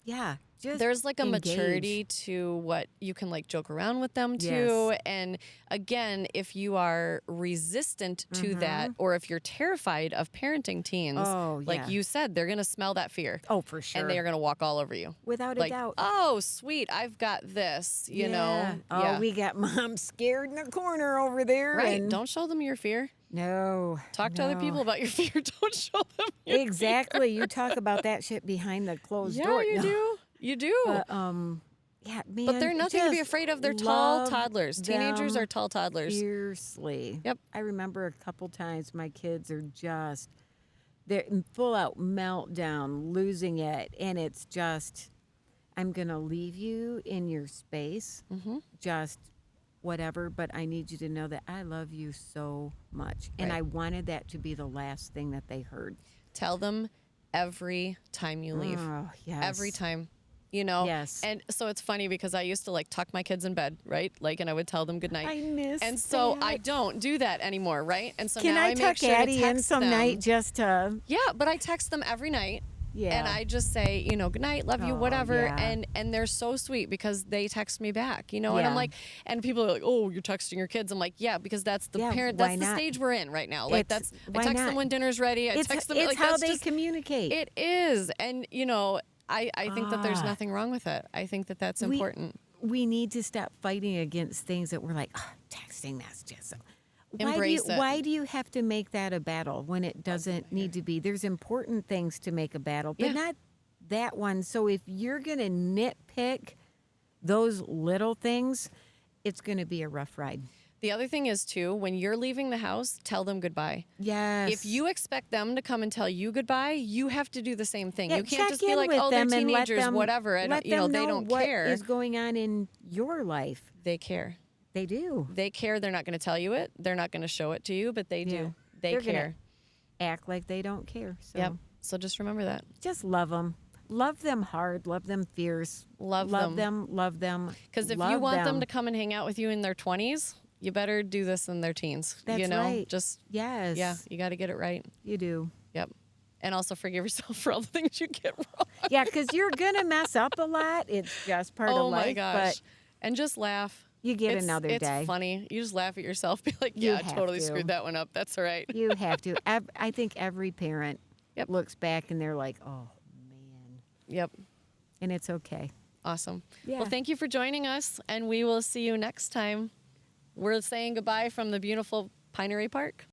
Speaker 2: yeah, just
Speaker 1: There's like a
Speaker 2: engage.
Speaker 1: maturity to what you can like joke around with them too.
Speaker 2: Yes.
Speaker 1: And again, if you are resistant to that, or if you're terrified of parenting teens,
Speaker 2: Oh,
Speaker 1: like
Speaker 2: yeah.
Speaker 1: you said, they're gonna smell that fear.
Speaker 2: Oh, for sure.
Speaker 1: And they are gonna walk all over you.
Speaker 2: Without
Speaker 1: Like,
Speaker 2: a doubt.
Speaker 1: oh, sweet, I've got this, you know?
Speaker 2: Oh, we got mom scared in the corner over there.
Speaker 1: Right.
Speaker 2: and-
Speaker 1: Don't show them your fear.
Speaker 2: No.
Speaker 1: Talk to other
Speaker 2: no.
Speaker 1: people about your fear. Don't show them your
Speaker 2: Exactly. You talk about that shit behind the closed
Speaker 1: Yeah,
Speaker 2: door.
Speaker 1: you
Speaker 2: No.
Speaker 1: do. You do.
Speaker 2: But, yeah, man.
Speaker 1: But they're nothing to be
Speaker 2: just
Speaker 1: afraid of. They're tall
Speaker 2: love
Speaker 1: toddlers. Teenagers
Speaker 2: them
Speaker 1: are tall toddlers.
Speaker 2: Fiercely.
Speaker 1: Yep.
Speaker 2: I remember a couple times my kids are just, they're in full out meltdown, losing it. And it's just, I'm going to leave you in your space, just whatever. But I need you to know that I love you so much. And
Speaker 1: Right.
Speaker 2: I wanted that to be the last thing that they heard.
Speaker 1: Tell them every time you leave.
Speaker 2: Oh, yes.
Speaker 1: Every time. You know?
Speaker 2: Yes.
Speaker 1: And so it's funny because I used to like tuck my kids in bed, right? Like, and I would tell them good night.
Speaker 2: I miss
Speaker 1: And so
Speaker 2: that.
Speaker 1: I don't do that anymore, right? And so
Speaker 2: Can
Speaker 1: now
Speaker 2: I
Speaker 1: make
Speaker 2: tuck
Speaker 1: sure to
Speaker 2: Addie in
Speaker 1: text
Speaker 2: some
Speaker 1: them.
Speaker 2: night just to,
Speaker 1: Yeah, but I text them every night.
Speaker 2: yeah.
Speaker 1: And I just say, you know, good night, love you,
Speaker 2: Oh,
Speaker 1: whatever.
Speaker 2: yeah.
Speaker 1: And they're so sweet because they text me back, you know? And I'm
Speaker 2: Yeah.
Speaker 1: like, and people are like, oh, you're texting your kids. I'm like, yeah, because that's the
Speaker 2: Yeah,
Speaker 1: parent,
Speaker 2: why
Speaker 1: that's the
Speaker 2: not?
Speaker 1: stage we're in right now. Like
Speaker 2: It's-
Speaker 1: I
Speaker 2: why
Speaker 1: text them
Speaker 2: not?
Speaker 1: when dinner's ready. I
Speaker 2: it's
Speaker 1: text them
Speaker 2: it's
Speaker 1: like
Speaker 2: how
Speaker 1: that's
Speaker 2: they
Speaker 1: just,
Speaker 2: communicate.
Speaker 1: it is. And you know, I think that there's
Speaker 2: Ah.
Speaker 1: nothing wrong with it. I think that that's
Speaker 2: We-
Speaker 1: important.
Speaker 2: We need to stop fighting against things that we're like, oh, texting, that's just so.
Speaker 1: Embrace it.
Speaker 2: Why do you have to make that a battle when it doesn't need to be? There's important things to make a battle, but
Speaker 1: Yeah.
Speaker 2: not that one. So if you're going to nitpick those little things, it's going to be a rough ride.
Speaker 1: The other thing is too, when you're leaving the house, tell them goodbye.
Speaker 2: Yes.
Speaker 1: If you expect them to come and tell you goodbye, you have to do the same thing.
Speaker 2: Yeah,
Speaker 1: You can't
Speaker 2: check
Speaker 1: just be
Speaker 2: in
Speaker 1: like,
Speaker 2: with
Speaker 1: oh, they're
Speaker 2: them and let
Speaker 1: teenagers,
Speaker 2: them-
Speaker 1: whatever. I
Speaker 2: let
Speaker 1: don't, you know,
Speaker 2: them
Speaker 1: they don't
Speaker 2: what
Speaker 1: care.
Speaker 2: is going on in your life.
Speaker 1: They care.
Speaker 2: They do.
Speaker 1: They care. They're not going to tell you it. They're not going to show it to you, but they
Speaker 2: Yeah.
Speaker 1: do. They
Speaker 2: They're gonna
Speaker 1: care.
Speaker 2: Act like they don't care. So
Speaker 1: Yep. So just remember that.
Speaker 2: just love them. Love them hard. Love them fierce.
Speaker 1: Love
Speaker 2: Love
Speaker 1: them.
Speaker 2: them. Love them.
Speaker 1: Because if you
Speaker 2: love
Speaker 1: want them to come and hang out with you in their 20s, you better do this in their teens.
Speaker 2: That's
Speaker 1: you know,
Speaker 2: right.
Speaker 1: just
Speaker 2: Yes.
Speaker 1: yeah, you got to get it right.
Speaker 2: You do.
Speaker 1: Yep. And also forgive yourself for all the things you get wrong.
Speaker 2: Yeah, because you're going to mess up a lot. It's just part
Speaker 1: Oh
Speaker 2: of life.
Speaker 1: my gosh.
Speaker 2: But
Speaker 1: And just laugh.
Speaker 2: you get
Speaker 1: It's-
Speaker 2: another
Speaker 1: it's
Speaker 2: day.
Speaker 1: funny. You just laugh at yourself. Be like,
Speaker 2: You
Speaker 1: yeah, I
Speaker 2: have
Speaker 1: totally
Speaker 2: to.
Speaker 1: screwed that one up. That's all right.
Speaker 2: You have to. I think every parent
Speaker 1: Yep.
Speaker 2: looks back and they're like, oh, man.
Speaker 1: Yep.
Speaker 2: And it's okay.
Speaker 1: Awesome.
Speaker 2: Yeah.
Speaker 1: Well, thank you for joining us, and we will see you next time. We're saying goodbye from the beautiful Pinery Park.